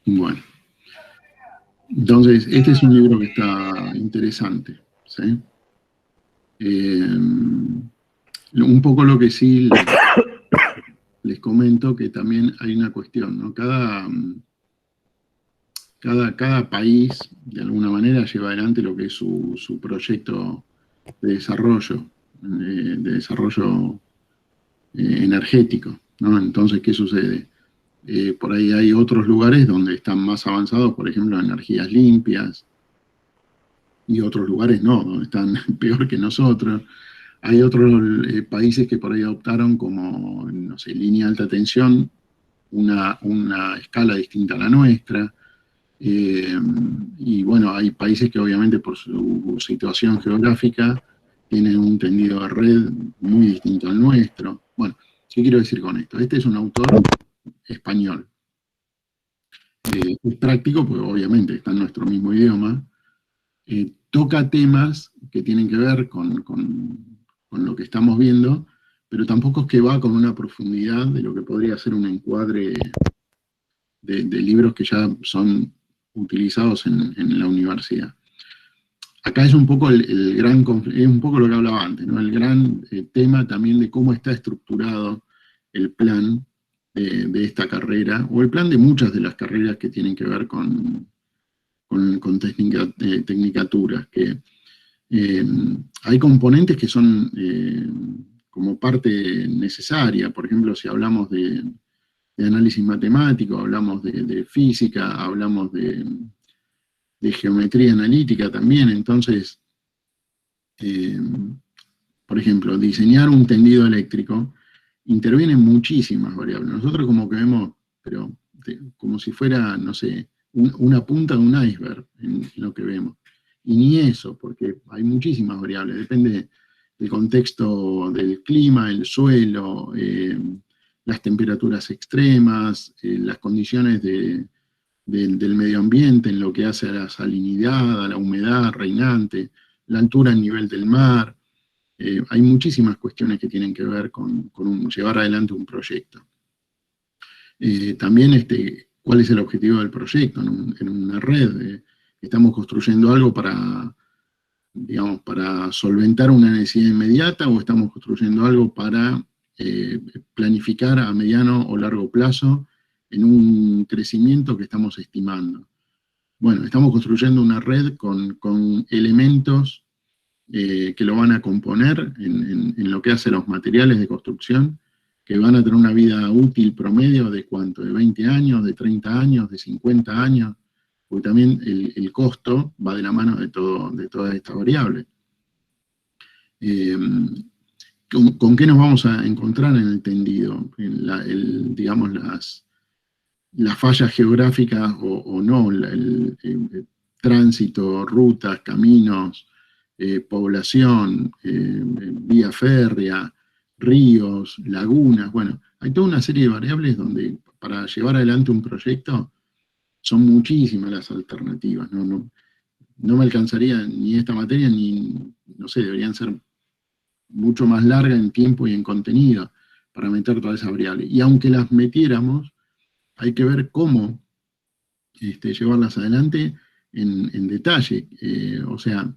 Bueno, entonces, este es un libro que está interesante, ¿sí? Un poco lo que sí les comento, que también hay una cuestión, ¿no? Cada país, de alguna manera, lleva adelante lo que es su proyecto de desarrollo energético, ¿no? Entonces, ¿qué sucede? Por ahí hay otros lugares donde están más avanzados, por ejemplo, energías limpias, y otros lugares no, donde están peor que nosotros. Hay otros países que por ahí adoptaron como, no sé, línea de alta tensión, una escala distinta a la nuestra. Y bueno, hay países que obviamente por su situación geográfica tienen un tendido de red muy distinto al nuestro. Bueno, ¿qué quiero decir con esto? Este es un autor español. Es práctico porque obviamente está en nuestro mismo idioma. Toca temas que tienen que ver con lo que estamos viendo, pero tampoco es que va con una profundidad de lo que podría ser un encuadre de libros que ya son utilizados en la universidad. Acá es un poco el gran conflicto, es un poco lo que hablaba antes, ¿no? El gran tema también de cómo está estructurado el plan de esta carrera, o el plan de muchas de las carreras que tienen que ver con tecnicaturas, que hay componentes que son como parte necesaria. Por ejemplo, si hablamos de análisis matemático, hablamos de física, hablamos de geometría analítica también. Entonces, por ejemplo, diseñar un tendido eléctrico intervienen muchísimas variables. Nosotros como que vemos, pero como si fuera, no sé, una punta de un iceberg en lo que vemos. Y ni eso, porque hay muchísimas variables, depende del contexto del clima, el suelo, las temperaturas extremas, las condiciones del medio ambiente en lo que hace a la salinidad, a la humedad reinante, la altura a nivel del mar. Hay muchísimas cuestiones que tienen que ver con llevar adelante un proyecto. También cuál es el objetivo del proyecto en una red. Estamos construyendo algo digamos, para solventar una necesidad inmediata, o estamos construyendo algo para planificar a mediano o largo plazo en un crecimiento que estamos estimando. Bueno, estamos construyendo una red con elementos que lo van a componer en lo que hace los materiales de construcción, que van a tener una vida útil promedio de ¿cuánto? De 20 años, de 30 años, de 50 años, porque también el costo va de la mano de todas estas variables. ¿Con qué nos vamos a encontrar en el tendido? Digamos, las fallas geográficas o no, el tránsito, rutas, caminos, población, vía férrea, ríos, lagunas. Bueno, hay toda una serie de variables donde para llevar adelante un proyecto son muchísimas las alternativas. No me alcanzaría ni esta materia, ni, no sé, deberían ser mucho más largas en tiempo y en contenido para meter todas esas variables. Y aunque las metiéramos, hay que ver cómo llevarlas adelante en detalle. O sea,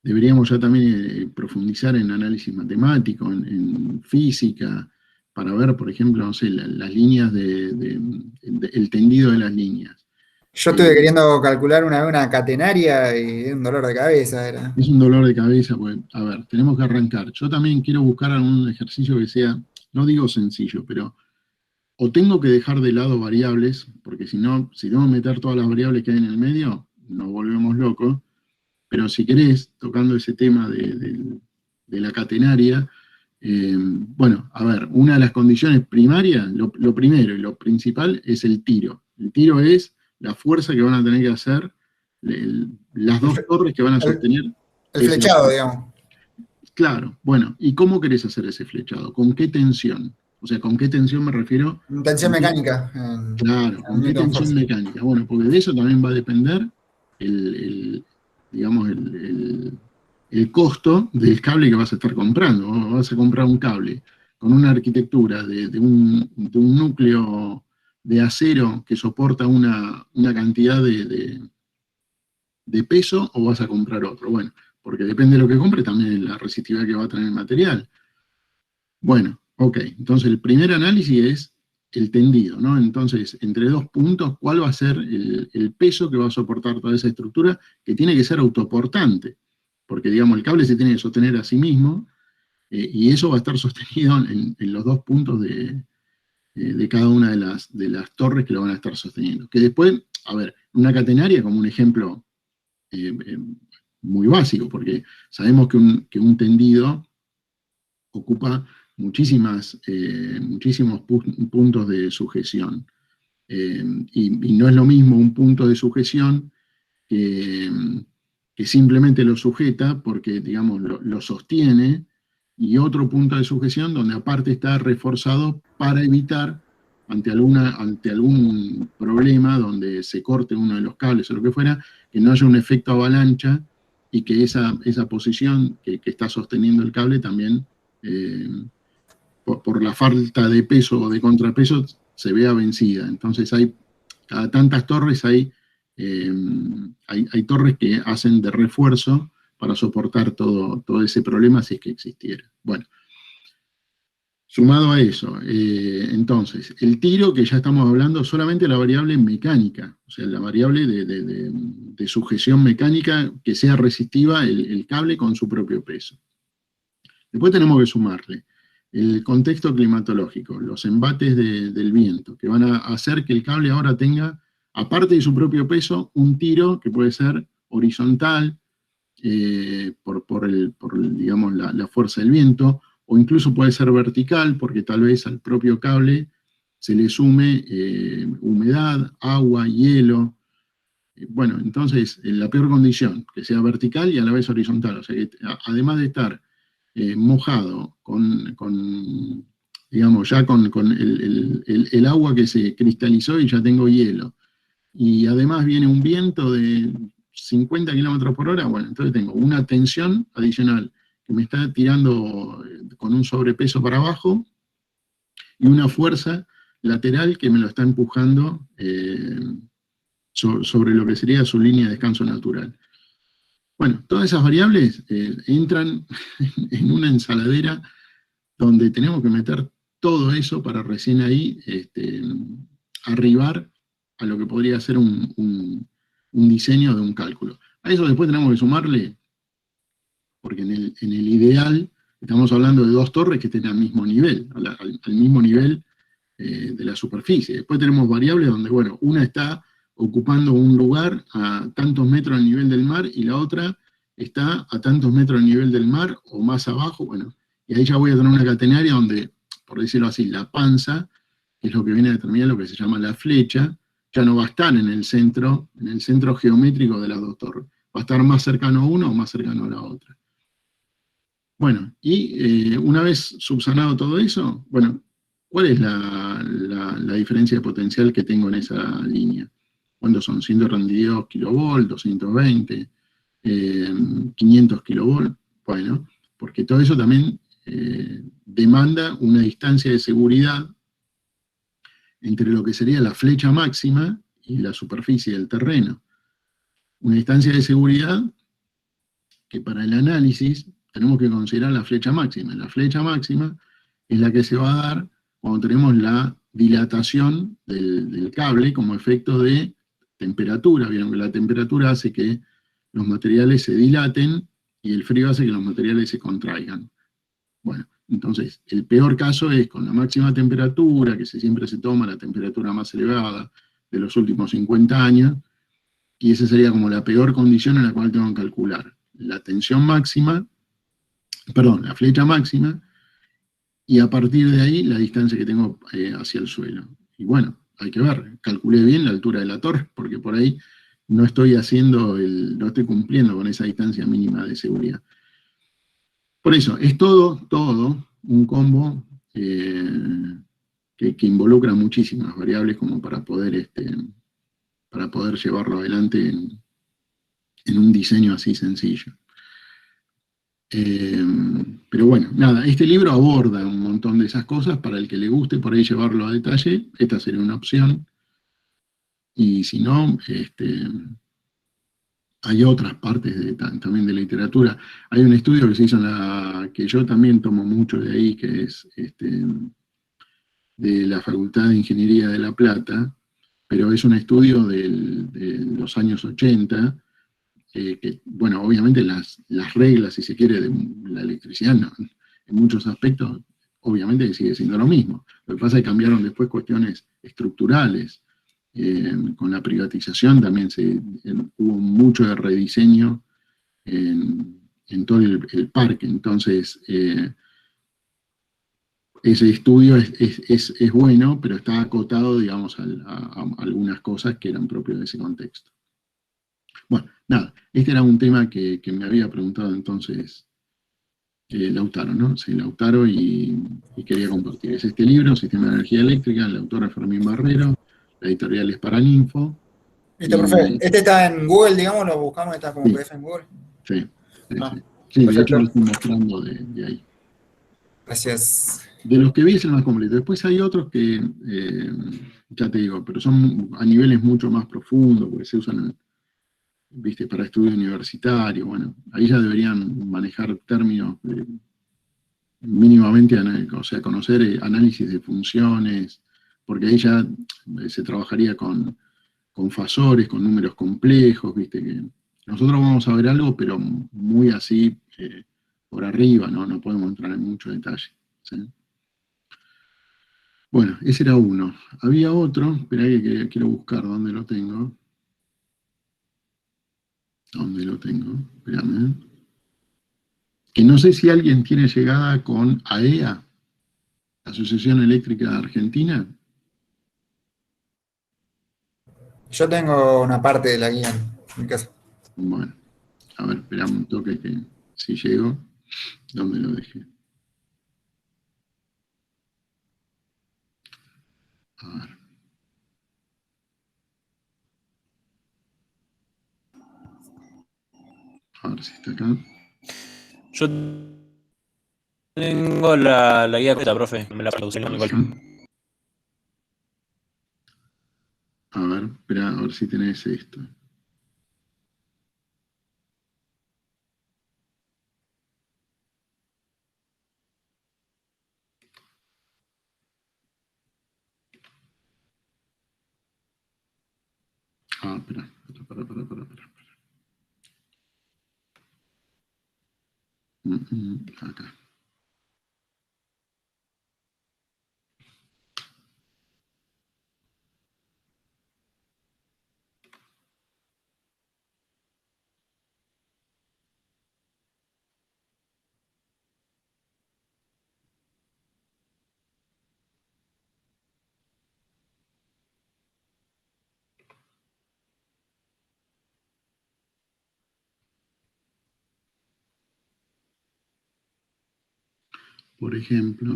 deberíamos ya también profundizar en análisis matemático, en física, para ver, por ejemplo, no sé, las líneas el tendido de las líneas. Yo estuve queriendo calcular una catenaria y es un dolor de cabeza. Era. Es un dolor de cabeza, pues, a ver, tenemos que arrancar. Yo también quiero buscar algún ejercicio que sea, no digo sencillo, pero o tengo que dejar de lado variables, porque si no, si tengo que meter todas las variables que hay en el medio, nos volvemos locos. Pero si querés, tocando ese tema de la catenaria, bueno, a ver, una de las condiciones primarias, lo primero y lo principal es el tiro. El tiro es la fuerza que van a tener que hacer las dos torres que van a sostener. El flechado, digamos. Claro, bueno, ¿y cómo querés hacer ese flechado? ¿Con qué tensión? O sea, ¿con qué tensión me refiero? Tensión mecánica. Claro, ¿con qué tensión mecánica? Bueno, porque de eso también va a depender digamos, el costo del cable que vas a estar comprando. Vas a comprar un cable con una arquitectura de un núcleo de acero que soporta una cantidad de peso o vas a comprar otro? Bueno, porque depende de lo que compre también la resistividad que va a tener el material. Bueno, ok, entonces el primer análisis es el tendido, ¿no? Entonces, entre dos puntos, ¿cuál va a ser el peso que va a soportar toda esa estructura? Que tiene que ser autoportante, porque digamos, el cable se tiene que sostener a sí mismo, y eso va a estar sostenido en los dos puntos de cada una de las torres que lo van a estar sosteniendo. Que después, a ver, una catenaria como un ejemplo muy básico, porque sabemos que un tendido ocupa muchísimos puntos de sujeción. Y no es lo mismo un punto de sujeción que, que simplemente lo sujeta porque, digamos, lo sostiene, y otro punto de sujeción donde aparte está reforzado para evitar ante algún problema donde se corte uno de los cables o lo que fuera, que no haya un efecto avalancha y que esa posición que está sosteniendo el cable también, eh, por la falta de peso o de contrapeso, se vea vencida. Entonces cada tantas torres hay torres que hacen de refuerzo para soportar todo ese problema si es que existiera. Bueno, sumado a eso, entonces, el tiro, que ya estamos hablando solamente de la variable mecánica, o sea, la variable de sujeción mecánica que sea resistiva el cable con su propio peso. Después tenemos que sumarle el contexto climatológico, los embates del viento, que van a hacer que el cable ahora tenga, aparte de su propio peso, un tiro que puede ser horizontal, digamos, la fuerza del viento, o incluso puede ser vertical, porque tal vez al propio cable se le sume humedad, agua, hielo. Bueno, entonces, en la peor condición, que sea vertical y a la vez horizontal, o sea que además de estar mojado digamos, ya con el agua que se cristalizó y ya tengo hielo, y además viene un viento de 50 kilómetros por hora, bueno, entonces tengo una tensión adicional que me está tirando con un sobrepeso para abajo, y una fuerza lateral que me lo está empujando sobre lo que sería su línea de descanso natural. Bueno, todas esas variables entran en una ensaladera donde tenemos que meter todo eso para recién ahí arribar a lo que podría ser un diseño de un cálculo. A eso después tenemos que sumarle, porque en el ideal estamos hablando de dos torres que estén al mismo nivel, al mismo nivel de la superficie. Después tenemos variables donde, bueno, una está ocupando un lugar a tantos metros del nivel del mar y la otra está a tantos metros del nivel del mar o más abajo, bueno, y ahí ya voy a tener una catenaria donde, por decirlo así, la panza, que es lo que viene a determinar lo que se llama la flecha, ya no va a estar en el centro geométrico de las dos torres, va a estar más cercano a una o más cercano a la otra. Bueno, y una vez subsanado todo eso, bueno, ¿cuál es la diferencia de potencial que tengo en esa línea? ¿Cuántos son? 132 kilovolts, 220, 500 kilovolts. Bueno, porque todo eso también demanda una distancia de seguridad entre lo que sería la flecha máxima y la superficie del terreno. Una distancia de seguridad que para el análisis tenemos que considerar la flecha máxima. La flecha máxima es la que se va a dar cuando tenemos la dilatación del cable como efecto de temperatura. Vieron que la temperatura hace que los materiales se dilaten y el frío hace que los materiales se contraigan. Bueno, entonces, el peor caso es con la máxima temperatura, que siempre se toma la temperatura más elevada de los últimos 50 años, y esa sería como la peor condición en la cual tengo que calcular la tensión máxima, perdón, la flecha máxima, y a partir de ahí la distancia que tengo hacia el suelo. Y bueno, hay que ver, calculé bien la altura de la torre, porque por ahí no estoy cumpliendo con esa distancia mínima de seguridad. Por eso, es todo un combo que involucra muchísimas variables como para poder llevarlo adelante en un diseño así sencillo. Pero bueno, nada, este libro aborda un montón de esas cosas. Para el que le guste por ahí llevarlo a detalle, esta sería una opción. Y si no, hay otras partes también de literatura. Hay un estudio que se hizo que yo también tomo mucho de ahí, que es de la Facultad de Ingeniería de La Plata, pero es un estudio de los años 80, que, bueno, obviamente las reglas, si se quiere, de la electricidad, no, en muchos aspectos, obviamente que sigue siendo lo mismo. Lo que pasa es que cambiaron después cuestiones estructurales. Con la privatización también hubo mucho de rediseño en todo el parque. Entonces, ese estudio es bueno, pero está acotado, digamos, a algunas cosas que eran propias de ese contexto. Bueno, nada, este era un tema que me había preguntado entonces Lautaro, ¿no? Sí, Lautaro, y quería compartir. Es este libro, Sistema de Energía Eléctrica, el autor es Fermín Barrero, la editorial es Paraninfo. Listo, profe. Este está en Google, digamos, lo buscamos, está como Sí, PDF en Google. sí, sí. Sí, de hecho Perfecto. lo estoy mostrando de ahí. Gracias. De los que vi es el más completo. Después hay otros que, ya te digo, pero son a niveles mucho más profundos, porque se usan, viste, para estudio universitario. Bueno, ahí ya deberían manejar términos mínimamente, o sea, conocer análisis de funciones, porque ahí ya se trabajaría con fasores, con números complejos, viste, que nosotros vamos a ver algo, pero muy así, por arriba, no podemos entrar en mucho detalle. ¿Sí? Bueno, ese era uno. Había otro, espera que quiero buscar dónde lo tengo. ¿Dónde lo tengo? Espérame. Que no sé si alguien tiene llegada con AEA, Asociación Eléctrica Argentina. Yo tengo una parte de la guía en mi casa. Bueno, a ver, esperame un toque que si llego, ¿dónde lo dejé? A ver si está acá. Yo tengo la guía completa, profe. Me la traducieron igual. A ver, espera, a ver si tenés esto. Ah, espera, para. Acá. Por ejemplo,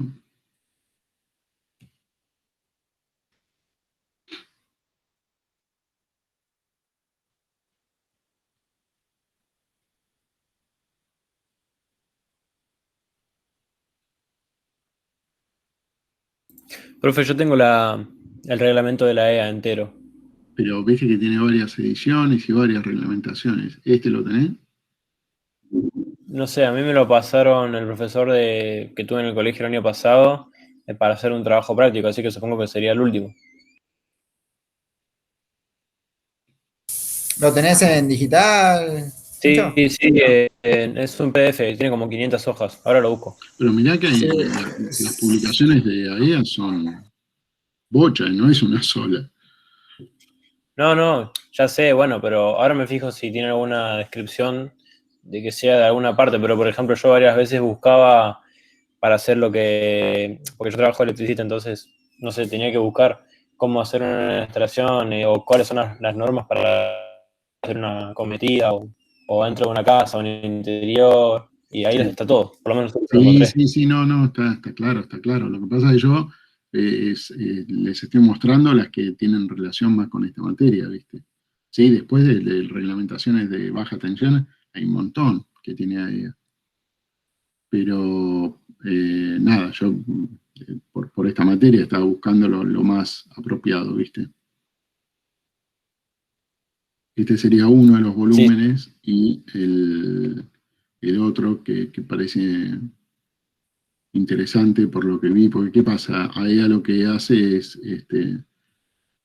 Profe, yo tengo el reglamento de la EA entero. pero viste que tiene varias ediciones y varias reglamentaciones. ¿Este lo tenés? No sé, a mí me lo pasaron el profesor que tuve en el colegio el año pasado para hacer un trabajo práctico, así que supongo que sería el último. ¿Lo tenés en digital? Sí, Tincho? sí, es un PDF, tiene como 500 hojas. Ahora lo busco. Pero mirá que Sí. las publicaciones de AEA son bochas, no es una sola. No, ya sé, bueno, pero ahora me fijo si tiene alguna descripción de que sea de alguna parte, pero por ejemplo yo varias veces buscaba para hacer porque yo trabajo electricista, entonces, no sé, tenía que buscar cómo hacer una instalación o cuáles son las normas para hacer una cometida o dentro de una casa o en el interior, y ahí Sí, está todo, por lo menos lo encontré. sí, no, está claro, está claro. Lo que pasa es que yo les estoy mostrando las que tienen relación más con esta materia, ¿viste? Sí, después de reglamentaciones de baja tensión hay un montón que tiene AEA. Pero nada, yo por esta materia estaba buscando lo más apropiado, ¿viste? Este sería uno de los Sí, volúmenes y el otro que parece interesante por lo que vi, porque ¿qué pasa? A ella lo que hace es,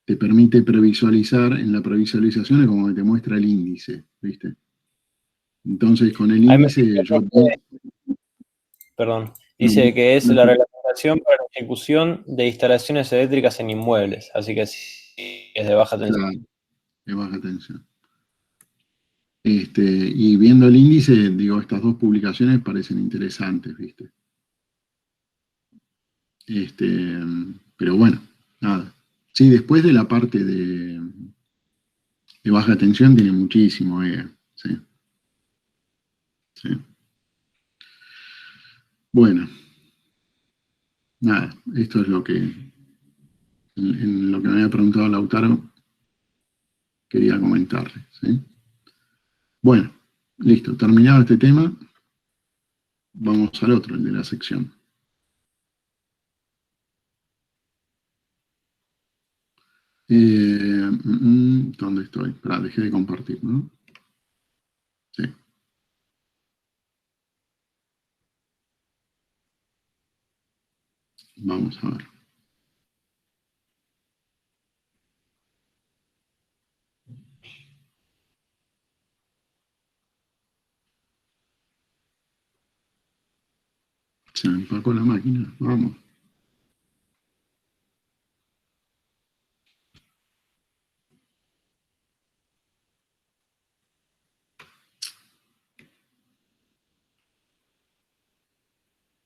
te permite previsualizar, en la previsualización es como que te muestra el índice, ¿viste? Entonces con el ahí me fijé índice yo... yo que, perdón, dice que es la reglamentación para la ejecución de instalaciones eléctricas en inmuebles, así que sí, es de baja tensión. Claro, de baja tensión. Y viendo el índice, digo, estas dos publicaciones parecen interesantes, ¿viste? Pero bueno, nada. Sí, después de la parte de baja tensión tiene muchísimo, sí, sí. Bueno, nada, esto es lo que, en lo que me había preguntado Lautaro, quería comentarle, ¿sí? Bueno, listo, terminado este tema, vamos al otro, el de la sección. ¿Dónde estoy? Espera, dejé de compartir, ¿no? Sí. Vamos a ver. Se me empacó la máquina. Vamos.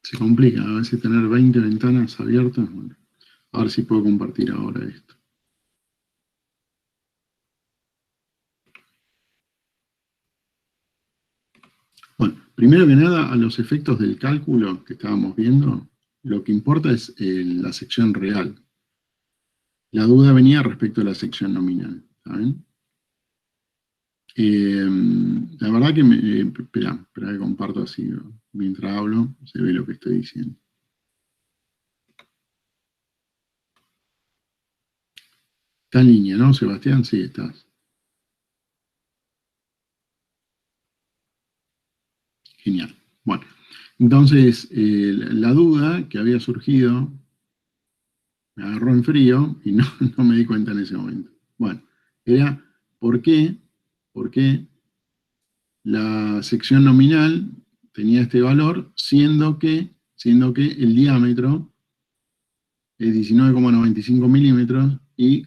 Se complica a veces tener 20 ventanas abiertas. Bueno, a ver si puedo compartir ahora esto. Bueno, primero que nada, a los efectos del cálculo que estábamos viendo, lo que importa es la sección real. La duda venía respecto a la sección nominal. ¿Saben? La verdad que espera que comparto así, mientras hablo, se ve lo que estoy diciendo. Está en línea, ¿no, Sebastián? Sí, estás. Genial. Bueno, entonces la duda que había surgido me agarró en frío y no, no me di cuenta en ese momento. Bueno, era por qué la sección nominal tenía este valor, siendo que el diámetro es 19,95 milímetros y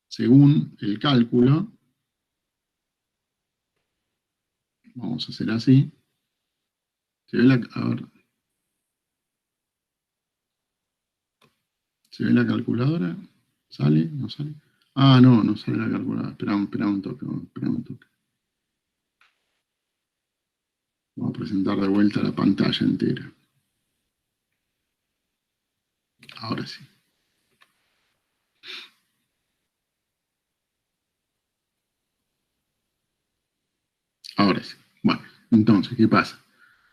según el cálculo, vamos a hacer así, a ver, ¿se ve la calculadora? ¿Sale? ¿No sale? Ah, no, no sale la calculadora. Espera un toque, espera un toque. Vamos a presentar de vuelta la pantalla entera. Ahora sí. Ahora sí. Bueno, entonces, ¿qué pasa?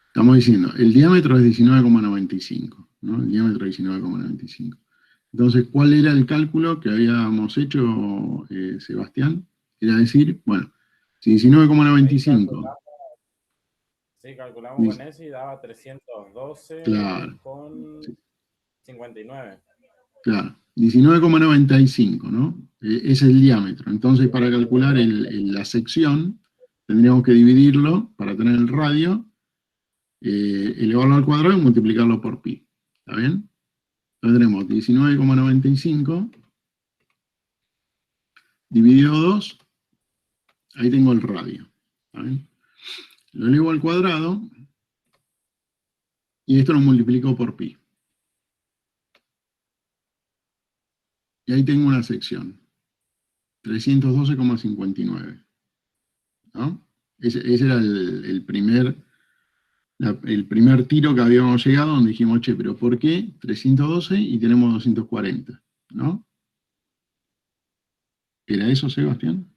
Estamos diciendo, el diámetro es 19,95, ¿no? El diámetro es 19,95. Entonces, ¿cuál era el cálculo que habíamos hecho, Sebastián? Era decir, bueno, si 19,95... Sí, calculamos con ese y daba Claro, 312,59. claro. 19,95, ¿no? Es el diámetro. Entonces, para calcular la sección, tendríamos que dividirlo, para tener el radio, elevarlo al cuadrado y multiplicarlo por pi. ¿Está bien? Entonces tenemos 19,95 dividido 2, ahí tengo el radio. ¿Está bien? Lo elevo al cuadrado y esto lo multiplico por pi. Y ahí tengo una sección, 312,59. ¿No? Ese era el primer tiro que habíamos llegado, donde dijimos, che, pero ¿por qué 312 y tenemos 240? ¿No? ¿Era eso, Sebastián?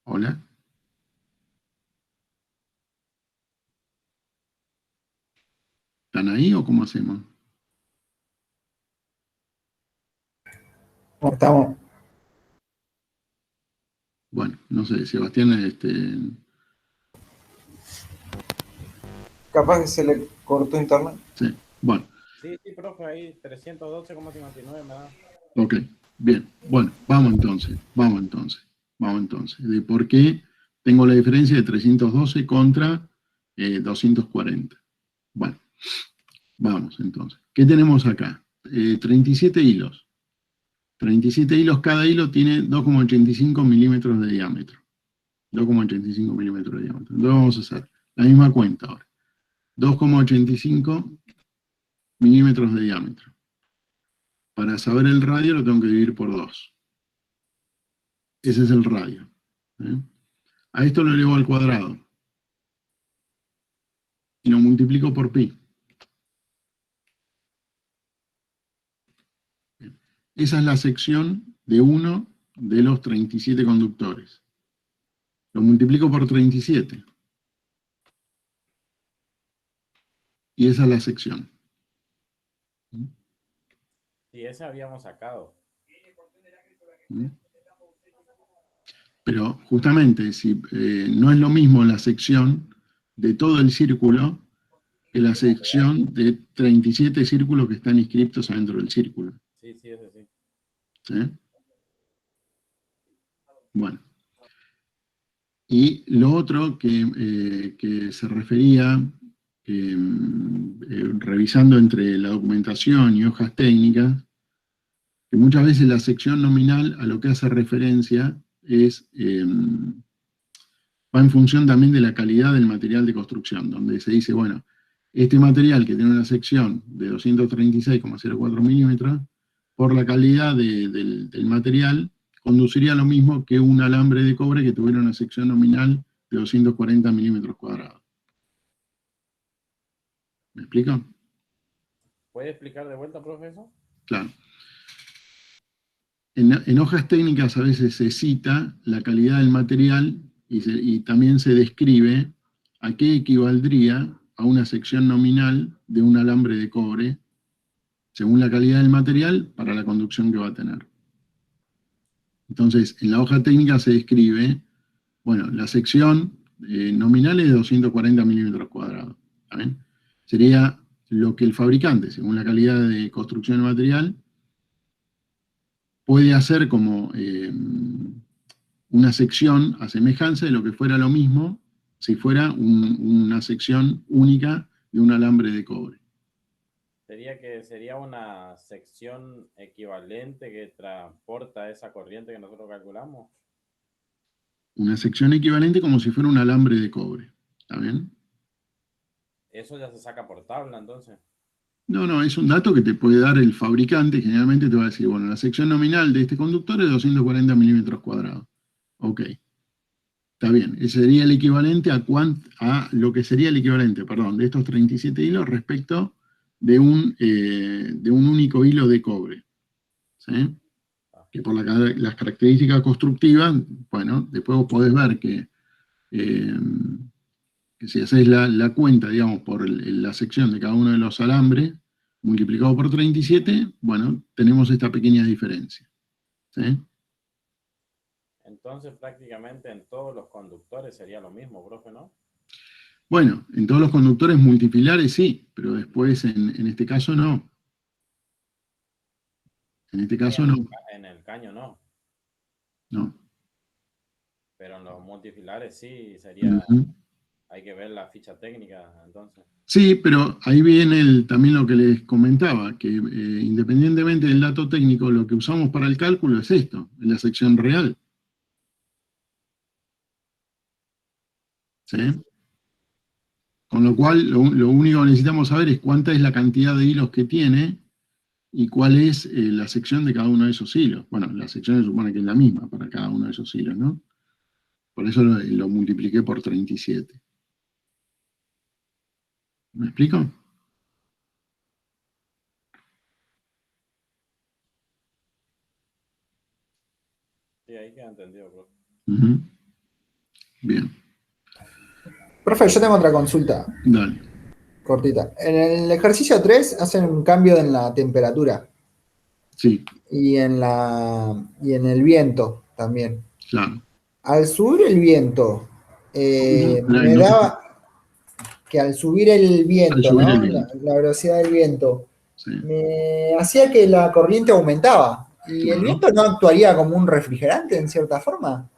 Hola. ¿Están ahí o cómo hacemos? ¿Cómo estamos? Bueno, no sé, Sebastián, Capaz que se le cortó internet. sí, bueno, Sí, sí, profe, ahí 312,59 me da. ok, bien, bueno, vamos entonces. De por qué tengo la diferencia de 312 contra 240. Bueno, vamos entonces. ¿Qué tenemos acá? 37 hilos. 37 hilos, cada hilo tiene 2,85 milímetros de diámetro. 2,85 milímetros de diámetro. Entonces vamos a hacer la misma cuenta ahora. 2,85 milímetros de diámetro. Para saber el radio lo tengo que dividir por 2. Ese es el radio. ¿Eh? A esto lo elevo al cuadrado. Y lo multiplico por pi. Esa es la sección de uno de los 37 conductores. Lo multiplico por 37. Y esa es la sección. Sí, ese habíamos sacado. Pero justamente, si no es lo mismo la sección de todo el círculo que la sección de 37 círculos que están inscriptos adentro del círculo. Sí, sí, ese sí. ¿Sí? Bueno. Y lo otro que se refería, revisando entre la documentación y hojas técnicas, que muchas veces la sección nominal a lo que hace referencia es, va en función también de la calidad del material de construcción, donde se dice, bueno, este material que tiene una sección de 236,04 milímetros, por la calidad del material, conduciría lo mismo que un alambre de cobre que tuviera una sección nominal de 240 milímetros cuadrados. ¿Me explico? ¿Puede explicar de vuelta, profe, eso? Claro. En hojas técnicas a veces se cita la calidad del material y también se describe a qué equivaldría a una sección nominal de un alambre de cobre, según la calidad del material, para la conducción que va a tener. Entonces, en la hoja técnica se describe, bueno, la sección nominal es de 240 milímetros cuadrados. ¿Saben? Sería lo que el fabricante, según la calidad de construcción del material, puede hacer como una sección a semejanza de lo que fuera lo mismo si fuera una sección única de un alambre de cobre. Sería una sección equivalente que transporta esa corriente que nosotros calculamos. Una sección equivalente como si fuera un alambre de cobre. ¿Está bien? Eso ya se saca por tabla, entonces. No, es un dato que te puede dar el fabricante. Generalmente te va a decir, bueno, la sección nominal de este conductor es 240 milímetros cuadrados. Ok. Está bien. Ese sería el equivalente a lo que sería el equivalente, perdón, de estos 37 hilos respecto de un único hilo de cobre. ¿Sí? Que por las características constructivas, bueno, después vos podés ver que si haces la cuenta, digamos, por la sección de cada uno de los alambres, multiplicado por 37, bueno, tenemos esta pequeña diferencia. ¿Sí? Entonces, prácticamente en todos los conductores sería lo mismo, profe, ¿no? Bueno, en todos los conductores multipilares sí, pero después en este caso no. En este caso no. En el caño no. No. Pero en los multifilares sí sería. Ujú. Hay que ver la ficha técnica, entonces. Sí, pero ahí viene también lo que les comentaba, que independientemente del dato técnico, lo que usamos para el cálculo es esto, en la sección real. ¿Sí? Con lo cual, lo único que necesitamos saber es cuánta es la cantidad de hilos que tiene y cuál es la sección de cada uno de esos hilos. Bueno, la sección se supone que es la misma para cada uno de esos hilos, ¿no? Por eso lo multipliqué por 37. ¿Me explico? Sí, ahí queda entendido, profe. Uh-huh. Bien, Profe, yo tengo otra consulta. dale. cortita. En el ejercicio 3 hacen un cambio en la temperatura Sí, y en el viento también. claro. Al subir el viento, Esperá, me no te- daba que al subir el al viento, subir el ¿no? viento. La velocidad del viento, Sí, me hacía que la corriente aumentaba. ¿Y el claro. viento no actuaría como un refrigerante en cierta forma?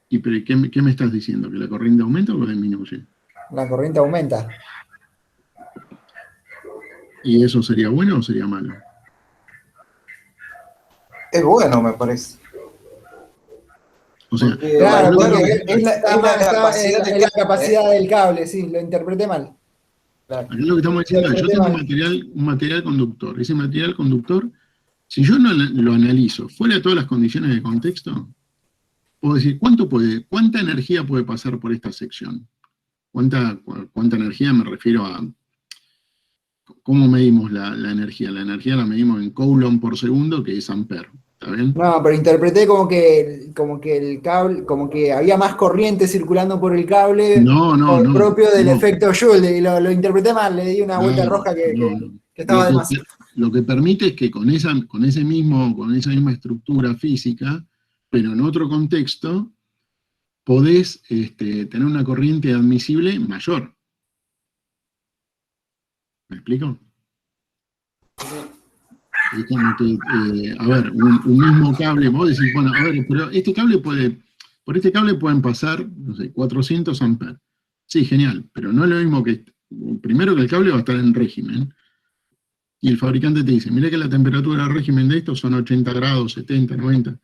¿Y pero qué me estás diciendo? ¿Que la corriente aumenta o disminuye? La corriente aumenta. ¿Y eso sería bueno o sería malo? Es bueno, me parece. O sea, Porque Claro, yo aumentar tengo, porque es la está capacidad en de la carga, ¿eh? capacidad del cable, sí, lo interpreté mal. Claro. acá lo que estamos diciendo es, yo Interpreté tengo mal. un material conductor. Ese material conductor, si yo no lo analizo fuera de todas las condiciones de contexto, puedo decir, ¿cuánta energía puede pasar por esta sección? ¿Cuánta energía? Me refiero a cómo medimos la energía. La energía la medimos en Coulomb por segundo, que es ampere. ¿Está bien? No, pero interpreté como que el cable, como que había más corriente circulando por el cable No, no, por no, propio del no, efecto Joule, y lo interpreté mal, le di una vuelta claro, roja que, no, que- no. que Lo estaba de que, más. lo que permite es que con esa misma estructura física, pero en otro contexto, podés tener una corriente admisible mayor. ¿Me explico? Es como que, a ver, un mismo cable, vos decís, bueno, a ver, pero por este cable pueden pasar, no sé, 400 amperes. Sí, genial, pero no es lo mismo primero que el cable va a estar en régimen, y el fabricante te dice, mira que la temperatura de régimen de estos son 80 grados, 70, 90.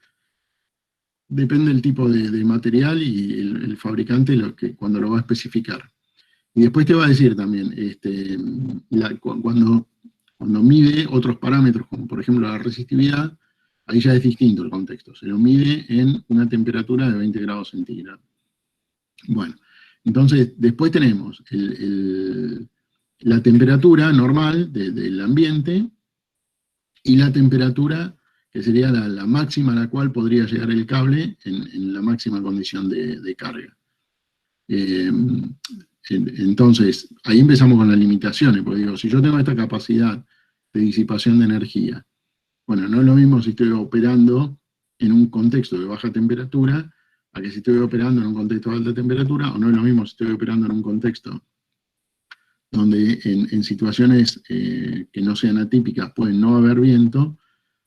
Depende del tipo de material y el fabricante cuando lo va a especificar. Y después te va a decir también, cuando mide otros parámetros, como por ejemplo la resistividad, ahí ya es distinto el contexto. Se lo mide en una temperatura de 20 grados centígrados. Bueno, entonces después tenemos la temperatura normal del ambiente y la temperatura que sería la máxima a la cual podría llegar el cable en la máxima condición de carga. Eh, entonces, ahí empezamos con las limitaciones, porque digo, si yo tengo esta capacidad de disipación de energía, bueno, no es lo mismo si estoy operando en un contexto de baja temperatura a que si estoy operando en un contexto de alta temperatura, o no es lo mismo si estoy operando en un contexto donde en situaciones que no sean atípicas pueden no haber viento,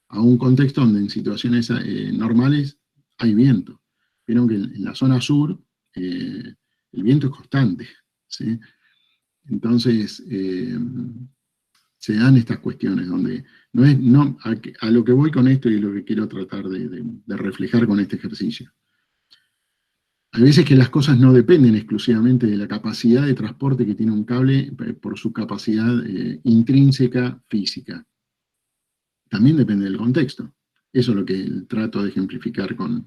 a un contexto donde en situaciones normales hay viento. Vieron que en la zona sur el viento es constante, ¿sí? Entonces se dan estas cuestiones donde a lo que voy con esto y lo que quiero tratar de reflejar con este ejercicio. Hay veces que las cosas no dependen exclusivamente de la capacidad de transporte que tiene un cable por su capacidad intrínseca física. También depende del contexto. Eso es lo que trato de ejemplificar con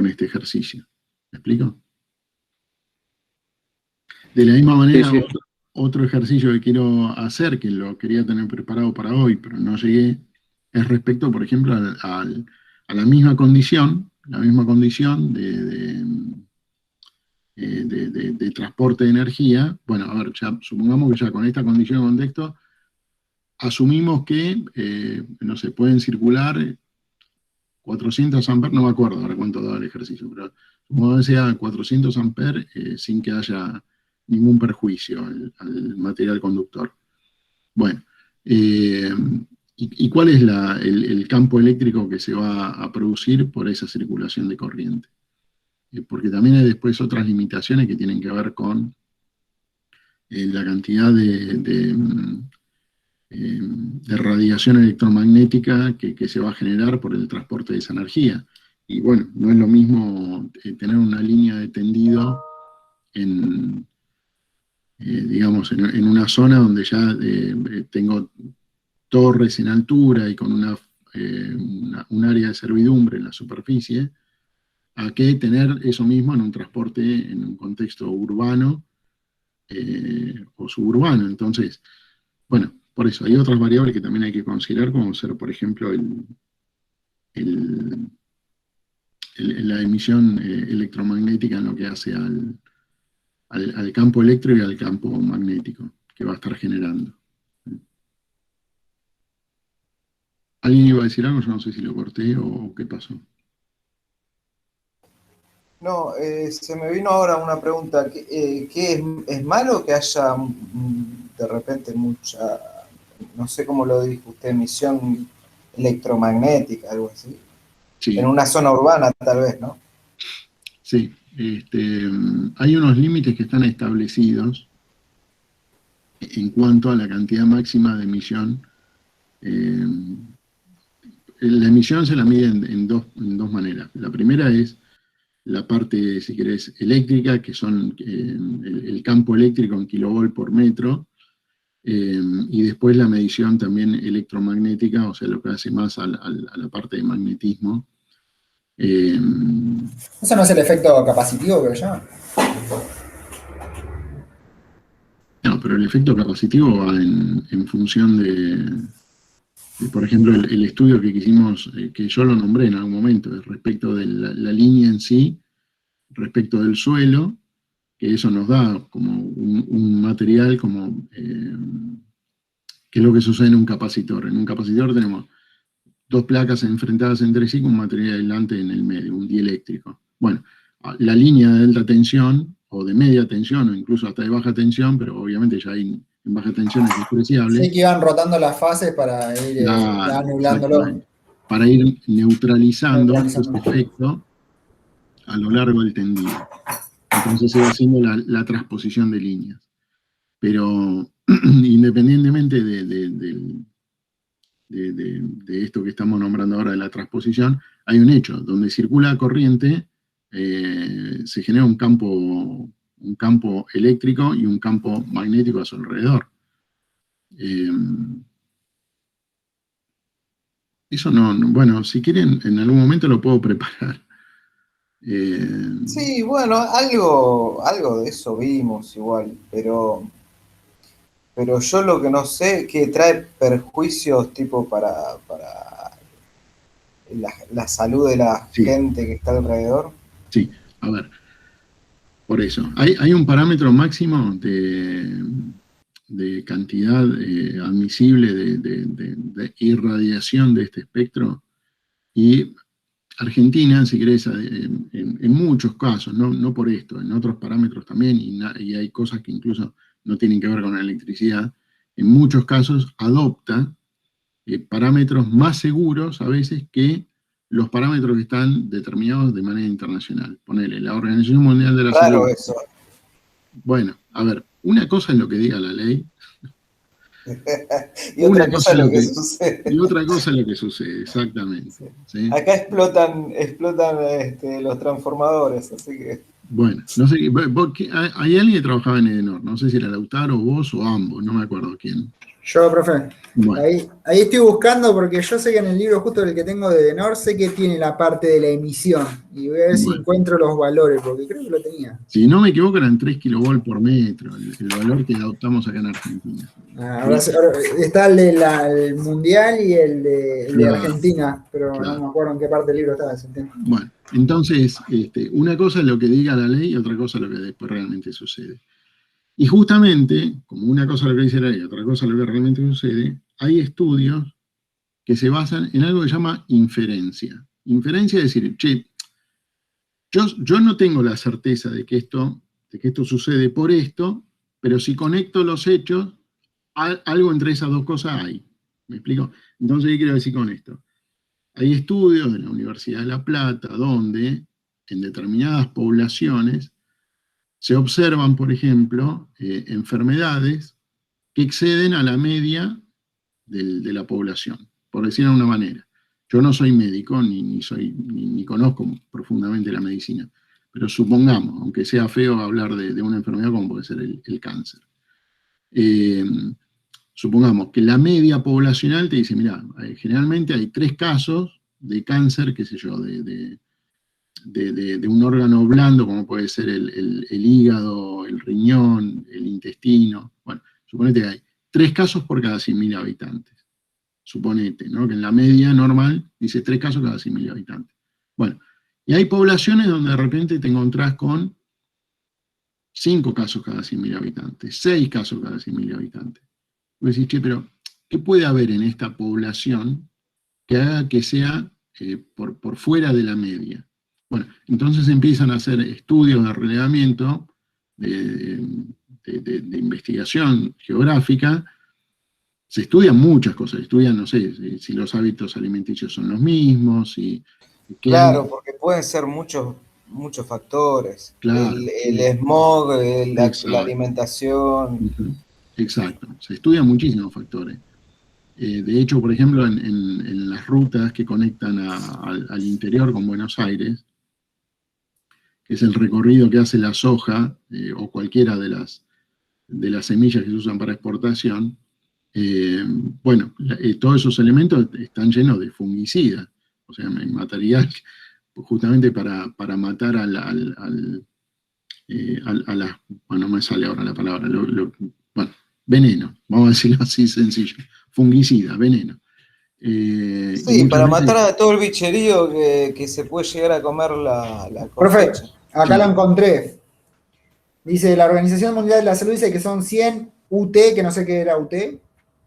este ejercicio. ¿Me explico? De la misma manera, Sí, sí. otro ejercicio que quiero hacer, que lo quería tener preparado para hoy, pero no llegué, es respecto, por ejemplo, a la misma condición de transporte de energía. Bueno, a ver, ya supongamos que ya con esta condición de contexto, asumimos que, no sé, pueden circular 400 amperes, no me acuerdo ahora cuánto daba el ejercicio, pero supongamos que sea 400 amperes sin que haya ningún perjuicio al material conductor. Bueno, ¿y cuál es el campo eléctrico que se va a producir por esa circulación de corriente? Porque también hay después otras limitaciones que tienen que ver con la cantidad de radiación electromagnética que se va a generar por el transporte de esa energía. Y bueno, no es lo mismo tener una línea de tendido en, digamos, en una zona donde ya tengo torres en altura y con un área de servidumbre en la superficie, a que tener eso mismo en un transporte, en un contexto urbano o suburbano. Entonces, bueno, por eso hay otras variables que también hay que considerar, como ser, por ejemplo, el- la emisión electromagnética en lo que hace al campo eléctrico y al campo magnético, va a estar generando. ¿Alguien iba a decir algo? Yo no sé si lo corté o qué pasó. No, se me vino ahora una pregunta. ¿Qué es malo que haya de repente mucha, no sé cómo lo dijo usted, emisión electromagnética, algo así? Sí. En una zona urbana, tal vez, ¿no? Sí, hay unos límites que están establecidos en cuanto a la cantidad máxima de emisión. La emisión se la mide en dos maneras. La primera es la parte, si querés, eléctrica, que son el campo eléctrico en kilovolt por metro, y después la medición también electromagnética, o sea, lo que hace más a la parte de magnetismo. ¿Eso no es el efecto capacitivo que lo llaman? No, pero el efecto capacitivo va en función de, por ejemplo, el estudio que quisimos, que yo lo nombré en algún momento, es respecto de la línea en sí, respecto del suelo, que eso nos da como un material como, que es lo que sucede en un capacitor. En un capacitor tenemos dos placas enfrentadas entre sí con un material aislante en el medio, un dieléctrico. Bueno, la línea de alta tensión, o de media tensión, o incluso hasta de baja tensión, pero obviamente ya hay en baja tensión es despreciable. Sí, que iban rotando las fases para ir anulándolo. Para ir neutralizando ese efecto a lo largo del tendido. Entonces se va haciendo la transposición de líneas. Pero independientemente de esto que estamos nombrando ahora de la transposición, hay un hecho, donde circula corriente, se genera un campo eléctrico y un campo magnético a su alrededor. Eso bueno, si quieren, en algún momento lo puedo preparar. Sí, bueno, algo de eso vimos igual, pero yo lo que no sé que trae perjuicios tipo para la salud de la gente que está alrededor. Sí, a ver, por eso. Hay un parámetro máximo de cantidad admisible de irradiación de este espectro, y Argentina, si querés, en muchos casos, no por esto, en otros parámetros también, y hay cosas que incluso no tienen que ver con la electricidad, en muchos casos adopta parámetros más seguros a veces que los parámetros que están determinados de manera internacional. Ponele, la Organización Mundial de la Salud. Claro, eso. Bueno, a ver, una cosa es lo que diga la ley. Y otra cosa es lo que sucede. Y otra cosa es lo que sucede, exactamente. Sí. ¿Sí? Acá explotan los transformadores, así que... Bueno, no sé, hay alguien que trabajaba en Edenor, no sé si era Lautaro, vos o ambos, no me acuerdo quién. Yo, profe. Bueno. Ahí estoy buscando porque yo sé que en el libro justo el que tengo de Edenor sé que tiene la parte de la emisión y voy a ver si encuentro los valores porque creo que lo tenía. Si no me equivoco eran 3 kilovolt por metro, el valor que adoptamos acá en Argentina. Ahora está el del Mundial y el de Argentina, pero no me acuerdo en qué parte del libro estaba ese tema. Bueno, entonces, una cosa es lo que diga la ley y otra cosa es lo que después realmente sucede. Y justamente, como una cosa es lo que dice la ley y otra cosa es lo que realmente sucede, hay estudios que se basan en algo que se llama inferencia. Inferencia es decir, che, yo no tengo la certeza de que esto sucede por esto, pero si conecto los hechos, algo entre esas dos cosas hay. ¿Me explico? Entonces, ¿qué quiero decir con esto? Hay estudios de la Universidad de La Plata donde en determinadas poblaciones se observan, por ejemplo, enfermedades que exceden a la media de la población, por decirlo de una manera. Yo no soy médico, ni conozco profundamente la medicina, pero supongamos, aunque sea feo hablar de una enfermedad como puede ser el cáncer, supongamos que la media poblacional te dice, mira, generalmente hay 3 casos de cáncer, qué sé yo, de un órgano blando, como puede ser el hígado, el riñón, el intestino. Bueno, suponete que hay 3 casos por cada 100.000 habitantes. Suponete, ¿no? Que en la media normal dice 3 casos cada 100.000 habitantes. Bueno, y hay poblaciones donde de repente te encontrás con 5 casos cada 100.000 habitantes, 6 casos cada 100.000 habitantes. Vos decís, che, pero ¿qué puede haber en esta población que haga que sea por fuera de la media? Bueno, entonces empiezan a hacer estudios de relevamiento, de investigación geográfica. Se estudian muchas cosas, estudian, no sé, si los hábitos alimenticios son los mismos, Claro, porque pueden ser muchos factores. Claro, el smog, la exacto. alimentación. Exacto, se estudian muchísimos factores. De hecho, por ejemplo, en las rutas que conectan al interior con Buenos Aires, que es el recorrido que hace la soja o cualquiera de las semillas que se usan para exportación, bueno, todos esos elementos están llenos de fungicidas, o sea, material justamente para matar a las, bueno, no me sale ahora la palabra, bueno, veneno, vamos a decirlo así sencillo, fungicida, veneno. Sí, para matar a todo el bicherío que se puede llegar a comer la Profe, cosecha. acá lo encontré. Dice, la Organización Mundial de la Salud dice que son 100 UT, que no sé qué era UT,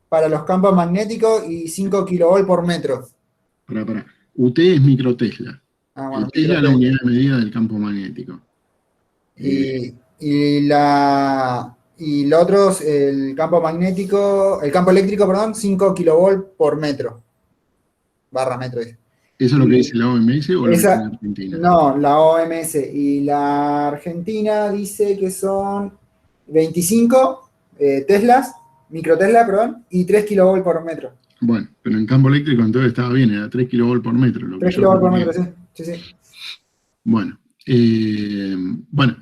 para los campos magnéticos y 5 kilovolt por metro. Para. UT es microtesla. Bueno, Tesla es la unidad de medida del campo magnético. Y lo otro es el campo eléctrico, perdón, 5 kilovolt por metro. Barra metro. ¿Eso es lo que dice la OMS o lo que dice la Argentina? No, la OMS. Y la Argentina dice que son 25 Teslas, microtesla, perdón, y 3 kilovolt por metro. Bueno, pero en campo eléctrico entonces estaba bien, era 3 kilovolt por metro. 3 kilovolt por metro, sí. Bueno,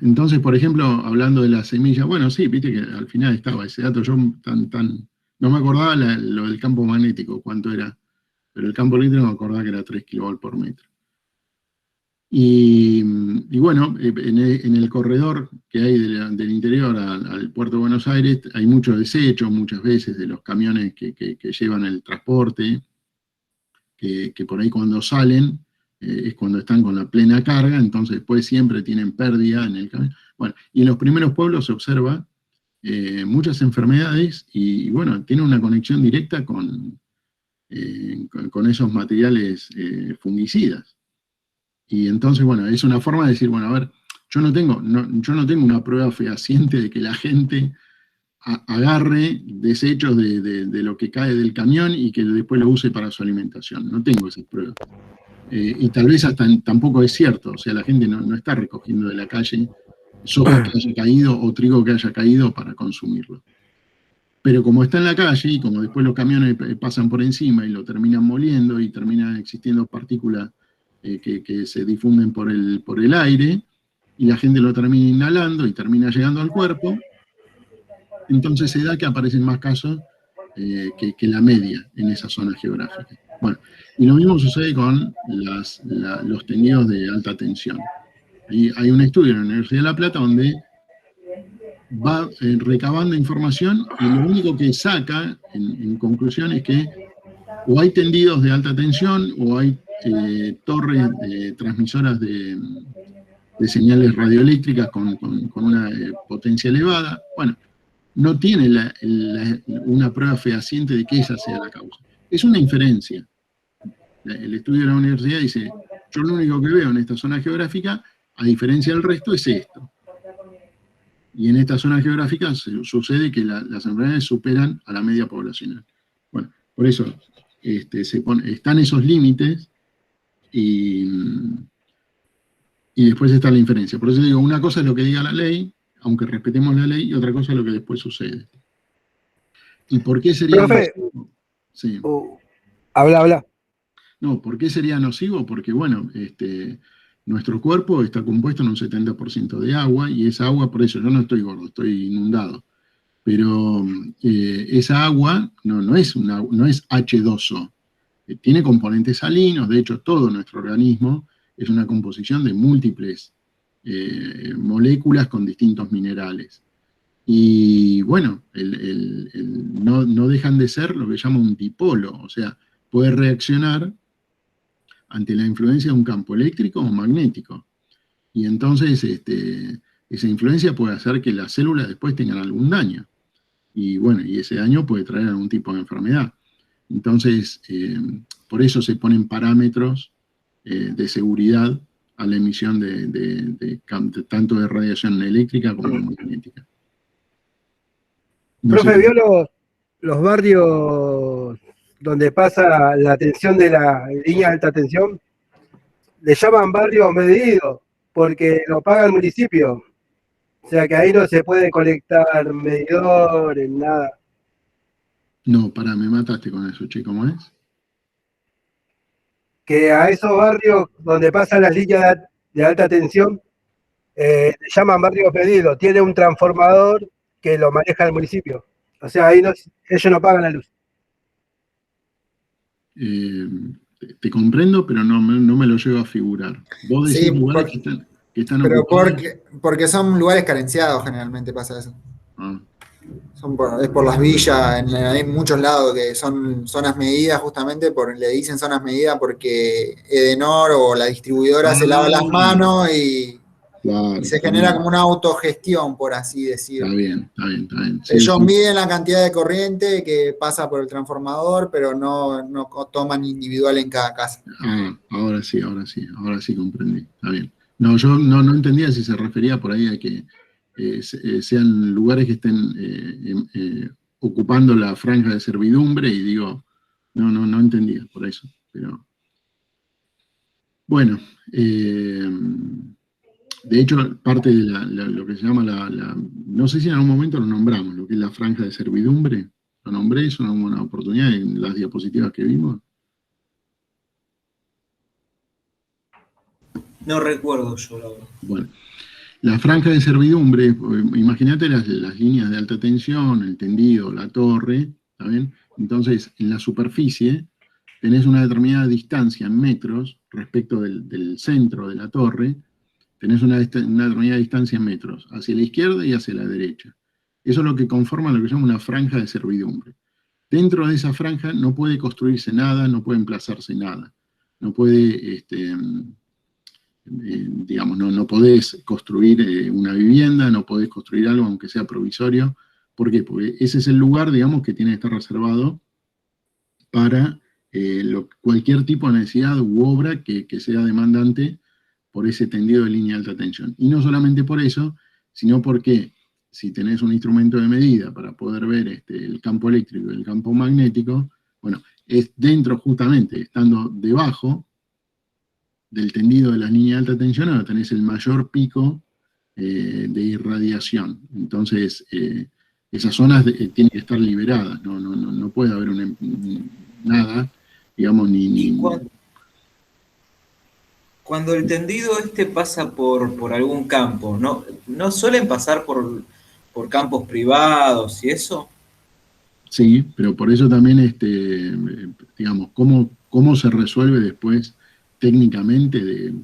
entonces, por ejemplo, hablando de la semilla, bueno, sí, viste que al final estaba ese dato, yo no me acordaba lo del campo magnético, cuánto era, pero el campo eléctrico me acordaba que era 3 kilovolt por metro. Y bueno, en el corredor que hay del interior al puerto de Buenos Aires hay mucho desecho muchas veces de los camiones que llevan el transporte, que por ahí cuando salen es cuando están con la plena carga, entonces después siempre tienen pérdida en el camión. Bueno, y en los primeros pueblos se observa muchas enfermedades y bueno, tiene una conexión directa con esos materiales fungicidas. Y entonces, bueno, es una forma de decir, bueno, a ver, yo no tengo una prueba fehaciente de que la gente agarre desechos de lo que cae del camión y que después lo use para su alimentación. No tengo esas pruebas. Y tal vez hasta tampoco es cierto, o sea, la gente no está recogiendo de la calle soja que haya caído o trigo que haya caído para consumirlo. Pero como está en la calle y como después los camiones pasan por encima y lo terminan moliendo y terminan existiendo partículas que se difunden por el aire, y la gente lo termina inhalando y termina llegando al cuerpo, entonces se da que aparecen más casos que la media en esa zona geográfica. Bueno, y lo mismo sucede con los tendidos de alta tensión. Hay un estudio en la Universidad de La Plata donde va recabando información y lo único que saca en conclusión es que o hay tendidos de alta tensión o hay torres transmisoras de señales radioeléctricas con una potencia elevada. Bueno, no tiene una prueba fehaciente de que esa sea la causa. Es una inferencia. El estudio de la universidad dice, yo lo único que veo en esta zona geográfica, a diferencia del resto, es esto. Y en esta zona geográfica sucede que las enfermedades superan a la media poblacional. Bueno, por eso están esos límites y después está la inferencia. Por eso digo, una cosa es lo que diga la ley, aunque respetemos la ley, y otra cosa es lo que después sucede. ¿Y por qué sería nocivo? Sí. Habla. No, ¿por qué sería nocivo? Porque, bueno, nuestro cuerpo está compuesto en un 70% de agua, y esa agua, por eso yo no estoy gordo, estoy inundado. Pero esa agua no es H2O, tiene componentes salinos, de hecho todo nuestro organismo es una composición de múltiples moléculas con distintos minerales. Y bueno, no dejan de ser lo que llama un dipolo, o sea, puede reaccionar ante la influencia de un campo eléctrico o magnético. Y entonces esa influencia puede hacer que las células después tengan algún daño. Y bueno, y ese daño puede traer algún tipo de enfermedad. Entonces, por eso se ponen parámetros de seguridad a la emisión tanto de radiación eléctrica como magnética. No sé Profe, ¿vio los barrios donde pasa la tensión de la línea de alta tensión? Le llaman barrios medidos porque lo paga el municipio. O sea que ahí no se puede conectar medidores, nada. No, pará, me mataste con eso, che, ¿cómo es? Que a esos barrios donde pasan las líneas de alta tensión, le llaman barrios medidos. Tiene un transformador que lo maneja el municipio. O sea, ahí no, ellos no pagan la luz. Te comprendo, pero no me lo llevo a figurar. Vos decís Sí, lugares que están pero ocupados. porque son lugares carenciados generalmente pasa eso. Ah, Es por las villas, hay muchos lados que son zonas medidas justamente, le dicen zonas medidas porque Edenor o la distribuidora se lava las manos y claro, se está genera bien, como una autogestión, por así está decir. bien, está bien, está bien. Sí, Ellos sí. miden la cantidad de corriente que pasa por el transformador, pero no toman individual en cada casa. Ah, ahora sí comprendí, está bien. No, yo no entendía si se refería por ahí a que sean lugares que estén ocupando la franja de servidumbre y digo, no entendía por eso, pero bueno, de hecho, parte de lo que se llama no sé si en algún momento lo nombramos, lo que es la franja de servidumbre, lo nombré, es una buena oportunidad en las diapositivas que vimos. No recuerdo yo, la verdad. Bueno, la franja de servidumbre, imagínate las líneas de alta tensión, el tendido, la torre, ¿está bien? Entonces, en la superficie tenés una determinada distancia en metros respecto del centro de la torre, tenés una determinada distancia en metros, hacia la izquierda y hacia la derecha. Eso es lo que conforma lo que se llama una franja de servidumbre. Dentro de esa franja no puede construirse nada, no puede emplazarse nada. No puede, digamos, no podés construir una vivienda, no podés construir algo aunque sea provisorio. ¿Por qué? Porque ese es el lugar, digamos, que tiene que estar reservado para cualquier tipo de necesidad u obra que sea demandante por ese tendido de línea de alta tensión. Y no solamente por eso, sino porque si tenés un instrumento de medida para poder ver el campo eléctrico y el campo magnético, bueno, es dentro justamente, estando debajo del tendido de la línea de alta tensión, ahora tenés el mayor pico de irradiación. Entonces, esas zonas tienen que estar liberadas, no puede haber nada, digamos, Y cuando el tendido pasa por algún campo, ¿no suelen pasar por campos privados y eso? Sí, pero por eso también, digamos, cómo se resuelve después técnicamente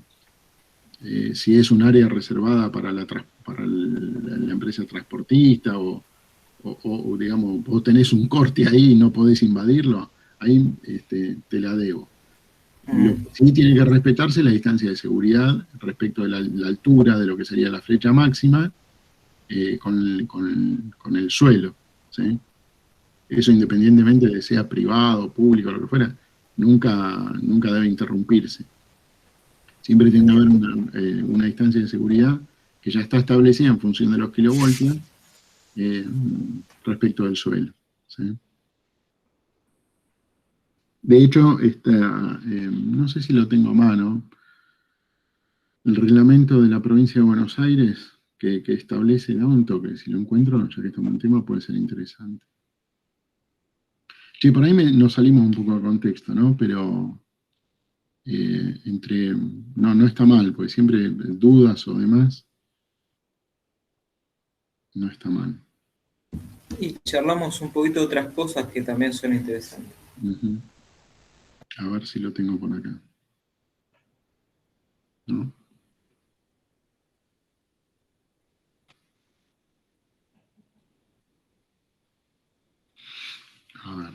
si es un área reservada para la empresa transportista o, digamos, vos tenés un corte ahí y no podés invadirlo, ahí te la debo. Lo que sí tiene que respetarse la distancia de seguridad respecto de la altura de lo que sería la flecha máxima con el suelo, ¿sí? Eso independientemente de sea privado, público, lo que fuera, nunca debe interrumpirse. Siempre tiene que haber una distancia de seguridad que ya está establecida en función de los kilovoltios respecto del suelo, ¿sí? De hecho, no sé si lo tengo a mano, el reglamento de la provincia de Buenos Aires que establece, da un toque, si lo encuentro, ya que estamos en tema, puede ser interesante. Sí, por ahí nos salimos un poco de contexto, ¿no? Pero no está mal, porque siempre dudas o demás, no está mal. Y charlamos un poquito de otras cosas que también son interesantes. Uh-huh. A ver si lo tengo por acá. ¿No? A ver.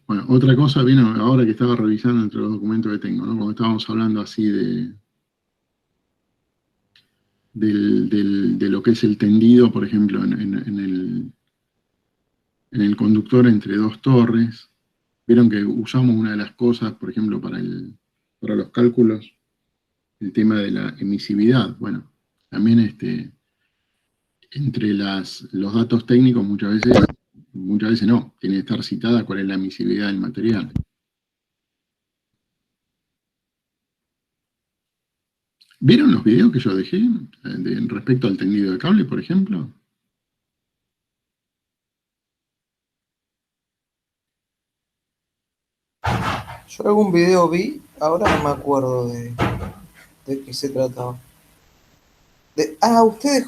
Bueno, otra cosa, vino ahora que estaba revisando entre los documentos que tengo, ¿no? Como estábamos hablando así de lo que es el tendido, por ejemplo, en el conductor entre dos torres. Vieron que usamos una de las cosas, por ejemplo, para los cálculos, el tema de la emisividad. Bueno, también entre los datos técnicos muchas veces no, tiene que estar citada cuál es la emisividad del material. ¿Vieron los videos que yo dejé respecto al tendido de cable, por ejemplo? Yo algún video vi, ahora no me acuerdo de qué se trataba. Usted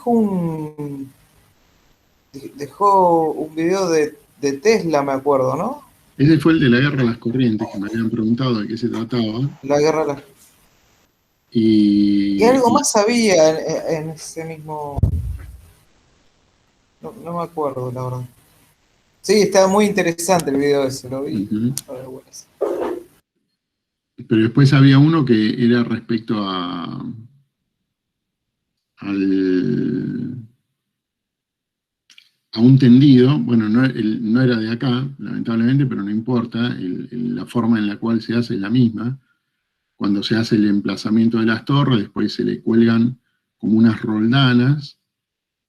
dejó un video de Tesla, me acuerdo, ¿no? Ese fue el de la guerra a las corrientes, que me habían preguntado de qué se trataba. La guerra a las... Y algo más había en ese mismo... No me acuerdo, la verdad. Sí, estaba muy interesante el video ese, lo vi. Uh-huh. Pero después había uno que era respecto a un tendido. Bueno, no era de acá, lamentablemente, pero no importa, la forma en la cual se hace es la misma. Cuando se hace el emplazamiento de las torres, después se le cuelgan como unas roldanas,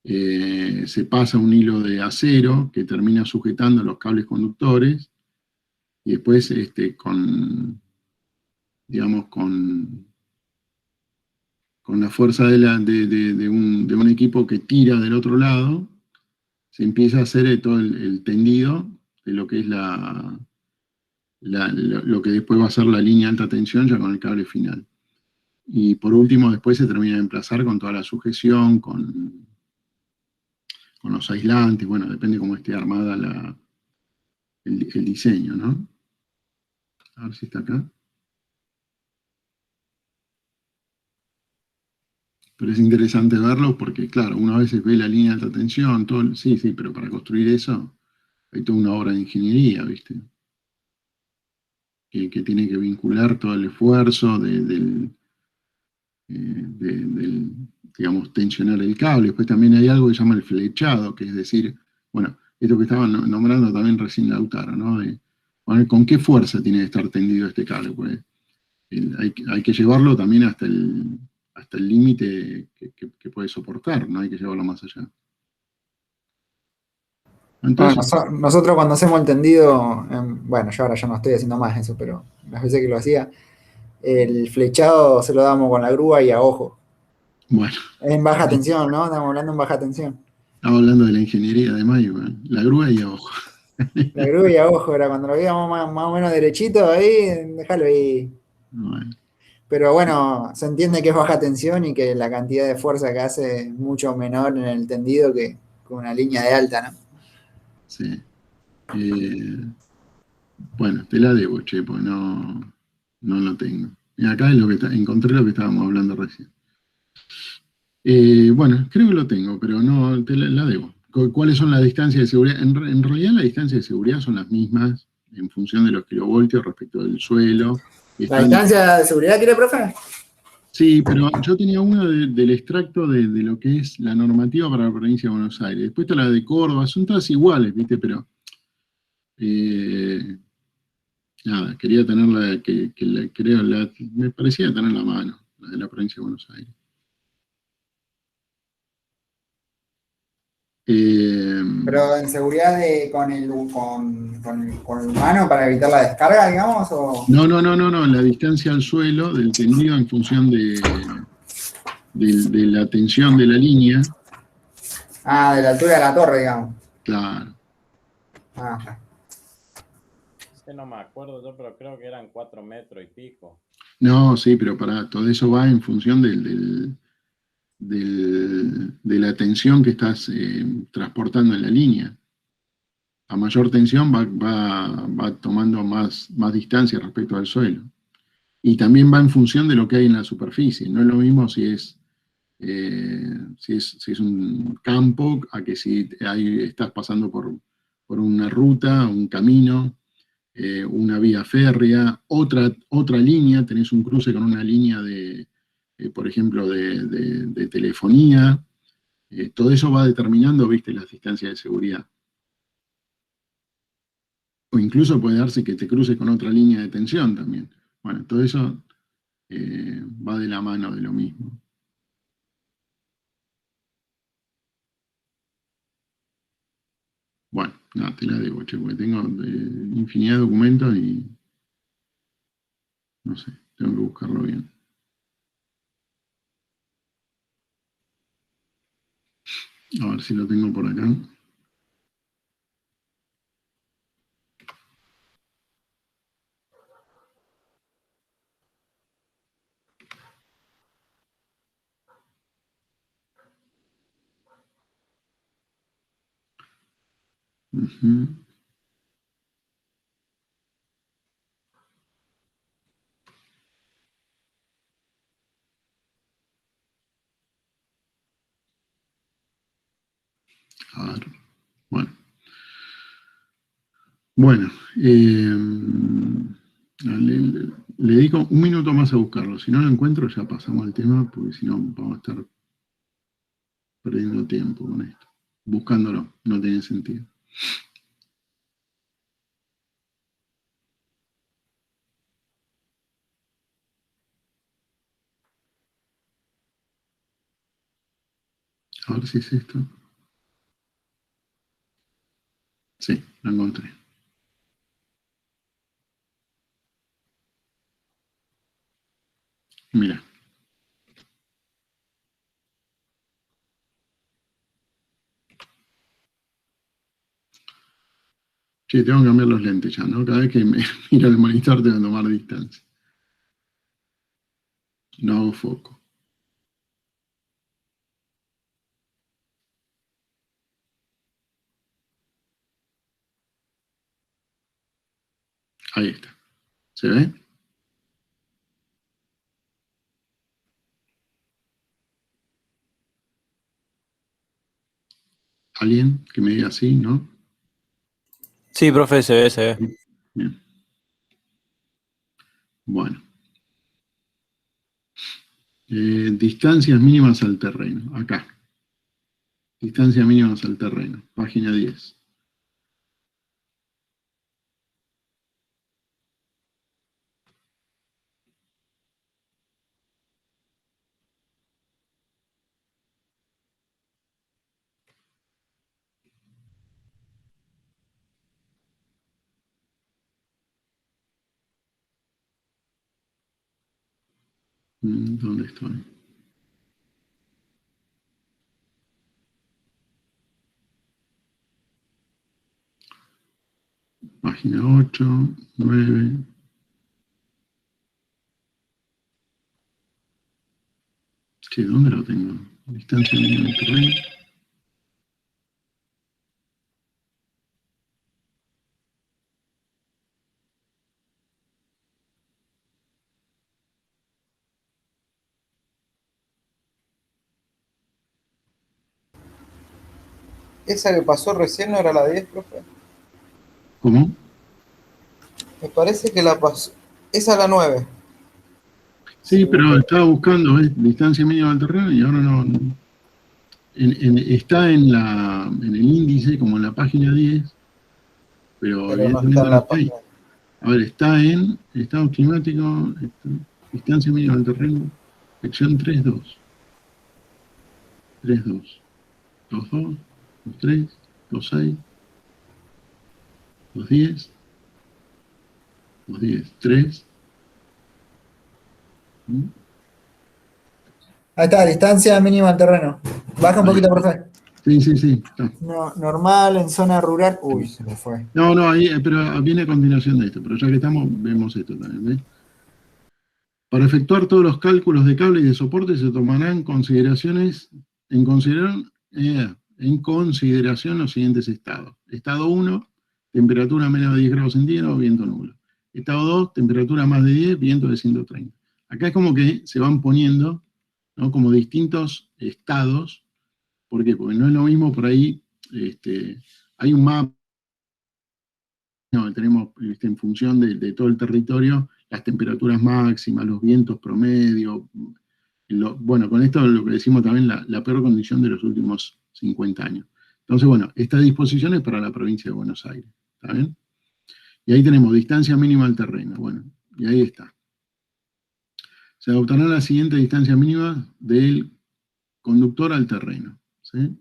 se pasa un hilo de acero que termina sujetando los cables conductores, y después con la fuerza de un equipo que tira del otro lado, se empieza a hacer todo el tendido de lo que es lo que después va a ser la línea de alta tensión ya con el cable final. Y por último, después se termina de emplazar con toda la sujeción, con los aislantes, bueno, depende cómo esté armada el diseño, ¿no? A ver si está acá. Pero es interesante verlo porque, claro, uno a veces ve la línea de alta tensión, todo, sí, pero para construir eso hay toda una obra de ingeniería, ¿viste? Que tiene que vincular todo el esfuerzo digamos, tensionar el cable. Después también hay algo que se llama el flechado, que es decir, bueno, esto que estaban nombrando también recién Lautaro, ¿no? Bueno, ¿con qué fuerza tiene que estar tendido este cable? Pues hay que llevarlo también hasta el límite que puede soportar, no hay que llevarlo más allá. Entonces, Bueno, nosotros cuando hacemos el tendido, bueno, yo ahora ya no estoy haciendo más eso, pero las veces que lo hacía, el flechado se lo damos con la grúa y a ojo. bueno. En baja tensión, ¿no? Estamos hablando en baja tensión. Estamos hablando de la ingeniería de Mayo, la grúa y a ojo. La grúa y a ojo, era cuando lo veíamos más o menos derechito ahí, déjalo ahí. Bueno. Pero bueno, se entiende que es baja tensión y que la cantidad de fuerza que hace es mucho menor en el tendido que con una línea de alta, ¿no? Sí. Bueno, te la debo, che, porque no lo tengo. Y acá es encontré lo que estábamos hablando recién. Bueno, creo que lo tengo, pero no, te la debo. ¿Cuáles son las distancias de seguridad? En realidad las distancias de seguridad son las mismas en función de los kilovoltios respecto del suelo. ¿La distancia de seguridad quiere, profe? Sí, pero yo tenía una del extracto de lo que es la normativa para la provincia de Buenos Aires. Después está la de Córdoba, son todas iguales, ¿viste? Pero nada, quería tenerla, me parecía tener la mano, la de la provincia de Buenos Aires. Pero en seguridad con el humano para evitar la descarga, digamos, o... No, la distancia al suelo del tendido en función de la tensión de la línea. Ah, de la altura de la torre, digamos. Claro. Ah. Es que no me acuerdo yo, pero creo que eran 4 metros y pico. No, sí, pero todo eso va en función de la tensión que estás transportando en la línea. A mayor tensión va tomando más distancia respecto al suelo. Y también va en función de lo que hay en la superficie. No es lo mismo si es un campo a que si estás pasando por una ruta, un camino, una vía férrea, otra línea, tenés un cruce con una línea por ejemplo, de telefonía. Todo eso va determinando, viste, las distancias de seguridad. O incluso puede darse que te cruces con otra línea de tensión también. Bueno, todo eso va de la mano de lo mismo. Bueno, no, te la debo, che, porque tengo infinidad de documentos y no sé, tengo que buscarlo bien. A ver si lo tengo por acá. Ujú. A ver, bueno. Bueno, le dedico un minuto más a buscarlo. Si no lo encuentro, ya pasamos al tema, porque si no vamos a estar perdiendo tiempo con esto. Buscándolo, no tiene sentido. A ver si es esto. Sí, lo encontré. Mira. Sí, tengo que cambiar los lentes ya, ¿no? Cada vez que me miro el monitor tengo que tomar distancia. No hago foco. Ahí está. ¿Se ve? ¿Alguien que me diga así, no? Sí, profe, se ve, se ve. Bien. Bueno. Distancias mínimas al terreno. Acá. Distancias mínimas al terreno. Página 10. ¿Dónde estoy? Página 8, 9. Sí, ¿dónde lo tengo? Distancia mínima del terreno. ¿Esa que pasó recién no era la 10, profe? ¿Cómo? Me parece que la pasó. Esa es la 9. Sí, Según pero lo- estaba buscando distancia mínima del terreno y ahora no. Está en el índice, como en la página 10, pero Pero no está evidentemente en no la está ahí. página. A ver, está en estado climático, distancia mínima del terreno, sección 3.2. 3.2. 2.2, 2.3, 2.6, 2.10, 2.10, 3. Ahí está, distancia mínima al terreno. Baja un Ahí poquito, está. profe. Sí, está. No, normal, en zona rural. Uy, se me fue. No, ahí, pero viene a continuación de esto, pero ya que estamos, vemos esto también, ¿ves? Para efectuar todos los cálculos de cable y de soporte se tomarán en consideración los siguientes estados. Estado 1, temperatura menos de 10 grados centígrados, viento nulo. Estado 2, temperatura más de 10, viento de 130. Acá es como que se van poniendo, ¿no?, como distintos estados. ¿Por qué? Porque no es lo mismo por ahí, hay un mapa donde tenemos en función de todo el territorio las temperaturas máximas, los vientos promedio. Bueno, con esto lo que decimos también la peor condición de los últimos 50 años. Entonces, bueno, esta disposición es para la provincia de Buenos Aires. ¿Está bien? Y ahí tenemos distancia mínima al terreno. Bueno, y ahí está. Se adoptará la siguiente distancia mínima del conductor al terreno. ¿Sí?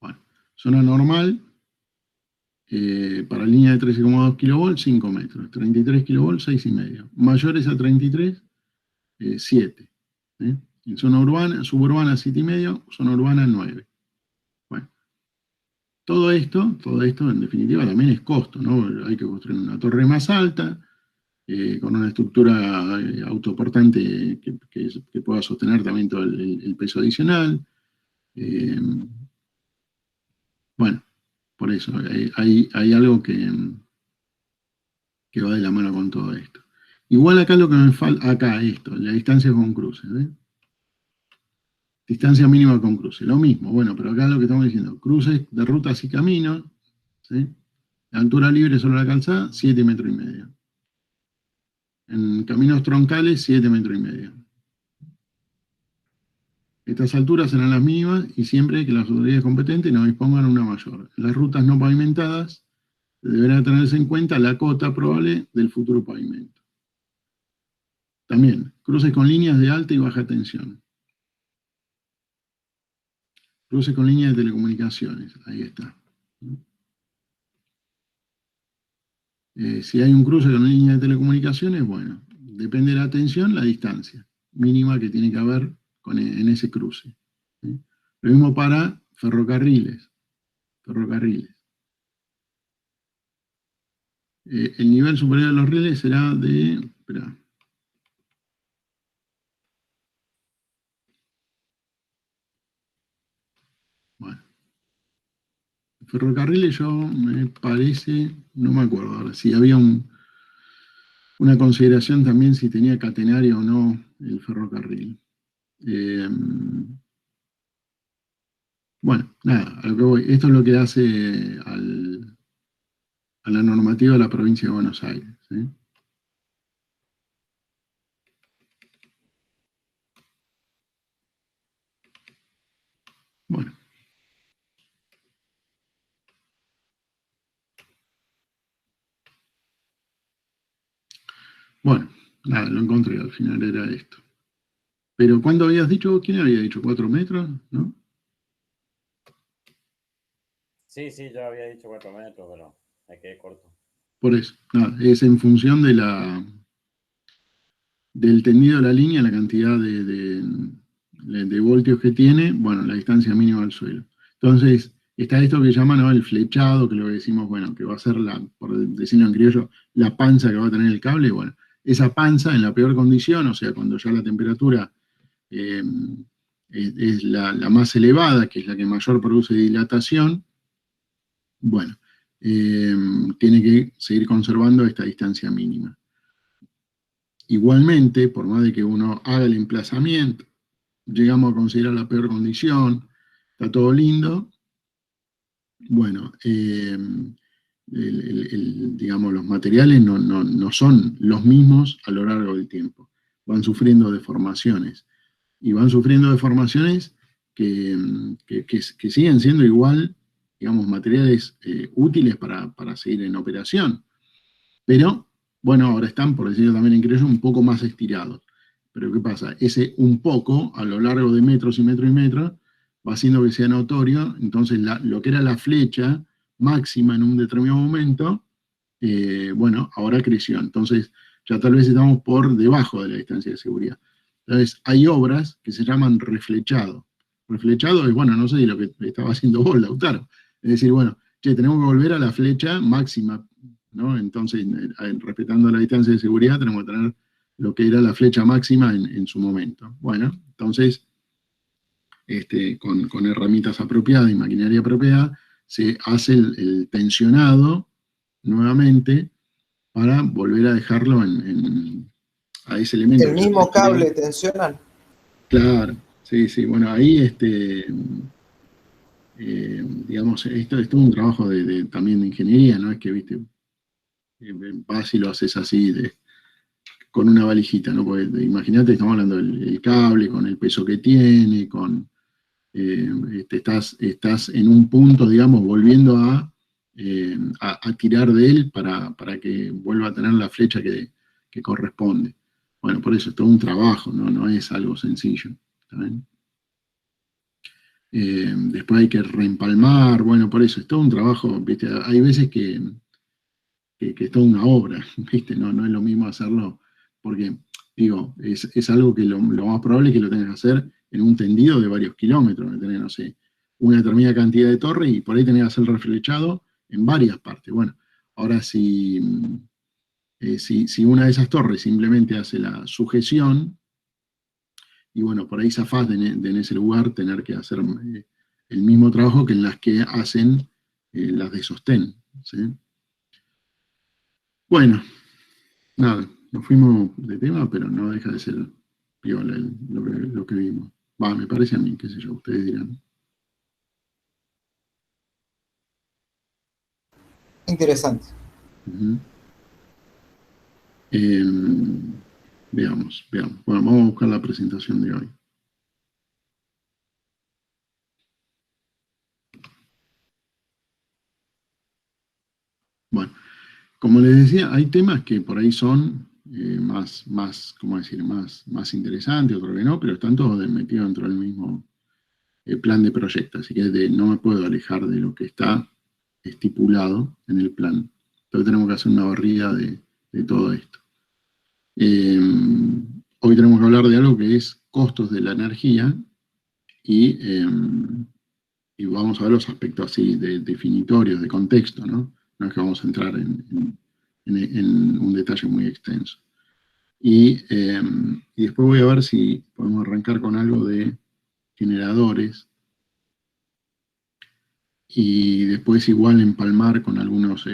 Bueno, zona normal, para línea de 13,2 kV, 5 metros. 33 kV, 6,5. Mayores a 33, 7. ¿Sí? En zona urbana, suburbana 7,5, zona urbana 9. Bueno, todo esto en definitiva también es costo, ¿no? Hay que construir una torre más alta, con una estructura autoportante que pueda sostener también todo el peso adicional. Bueno, por eso hay algo que va de la mano con todo esto. Igual acá lo que me falta, acá esto, la distancia con cruces, ¿ves? Distancia mínima con cruce, lo mismo, bueno, pero acá lo que estamos diciendo, cruces de rutas y caminos, ¿sí? La altura libre sobre la calzada, 7,5 metros. En caminos troncales, 7,5 metros. Estas alturas serán las mínimas y siempre que las autoridades competentes nos dispongan una mayor. En las rutas no pavimentadas, deberá tenerse en cuenta la cota probable del futuro pavimento. También, cruces con líneas de alta y baja tensión. Cruce con línea de telecomunicaciones, ahí está. Si hay un cruce con línea de telecomunicaciones, bueno, depende de la tensión, la distancia mínima que tiene que haber en ese cruce. ¿Sí? Lo mismo para ferrocarriles. El nivel superior de los rieles será de... Espera. Bueno. Ferrocarriles yo me parece, no me acuerdo ahora, si había una consideración también si tenía catenario o no el ferrocarril. Bueno, nada, a lo que voy. Esto es lo que hace a la normativa de la provincia de Buenos Aires. ¿Sí? Bueno. Bueno, nada, lo encontré, al final era esto. Pero ¿cuándo habías dicho? ¿Quién había dicho? ¿4 metros? ¿No? Sí, yo había dicho 4 metros, pero me quedé corto. Por eso, nada, es en función de del tendido de la línea, la cantidad de voltios que tiene, bueno, la distancia mínima al suelo. Entonces, está esto que llaman, ¿no?, el flechado, que lo que decimos, bueno, que va a ser, por decirlo en criollo, la panza que va a tener el cable. Bueno, esa panza en la peor condición, o sea, cuando ya la temperatura es la más elevada, que es la que mayor produce dilatación, bueno, tiene que seguir conservando esta distancia mínima. Igualmente, por más de que uno haga el emplazamiento, llegamos a considerar la peor condición, está todo lindo, bueno, digamos, los materiales no son los mismos a lo largo del tiempo, van sufriendo deformaciones, y van sufriendo deformaciones que siguen siendo igual, digamos, materiales útiles para seguir en operación, pero bueno, ahora están, por decirlo también en criollo, un poco más estirados. Pero ¿qué pasa? Ese un poco, a lo largo de metros y metros y metros, va haciendo que sea notorio. Entonces, lo que era la flecha máxima en un determinado momento, bueno, ahora creció. Entonces, ya tal vez estamos por debajo de la distancia de seguridad. Entonces, hay obras que se llaman reflechado. Reflechado es, bueno, no sé lo que estaba haciendo vos, Lautaro. Es decir, bueno, tenemos que volver a la flecha máxima, ¿no? Entonces, respetando la distancia de seguridad, tenemos que tener lo que era la flecha máxima en su momento. Bueno, entonces, con herramientas apropiadas y maquinaria apropiada, se hace el tensionado nuevamente para volver a dejarlo a ese elemento. El mismo cable tensional. Claro, sí, bueno, ahí digamos, esto es todo un trabajo también de ingeniería, no es que, viste, vas y lo haces así, con una valijita, ¿no? Porque imagínate, estamos hablando del cable, con el peso que tiene, estás en un punto, digamos, volviendo a tirar de él para que vuelva a tener la flecha que corresponde. Bueno, por eso es todo un trabajo, no es algo sencillo. ¿Está bien? Después hay que reempalmar, bueno, por eso es todo un trabajo, ¿viste? Hay veces que es toda una obra, ¿viste? No es lo mismo hacerlo, porque, digo, es algo que lo más probable es que lo tengas que hacer en un tendido de varios kilómetros, que tenés, no sé, una determinada cantidad de torres y por ahí tenés que hacer reflechado en varias partes. Bueno, ahora si una de esas torres simplemente hace la sujeción, y bueno, por ahí zafás de en ese lugar tener que hacer el mismo trabajo que en las que hacen las de sostén, ¿sí? Bueno, nada, nos fuimos de tema, pero no deja de ser piola lo que vimos. Va, me parece a mí, qué sé yo, ustedes dirán. Interesante. Uh-huh. Veamos. Bueno, vamos a buscar la presentación de hoy. Bueno, como les decía, hay temas que por ahí son ¿cómo decir? Más interesantes, otros que no, pero están todos metidos dentro del mismo plan de proyecto, así que no me puedo alejar de lo que está estipulado en el plan. Entonces tenemos que hacer una barrida de todo esto. Hoy tenemos que hablar de algo que es costos de la energía y vamos a ver los aspectos así definitorios, de contexto, ¿no? No es que vamos a entrar en un detalle muy extenso. Y después voy a ver si podemos arrancar con algo de generadores y después igual empalmar con algunos,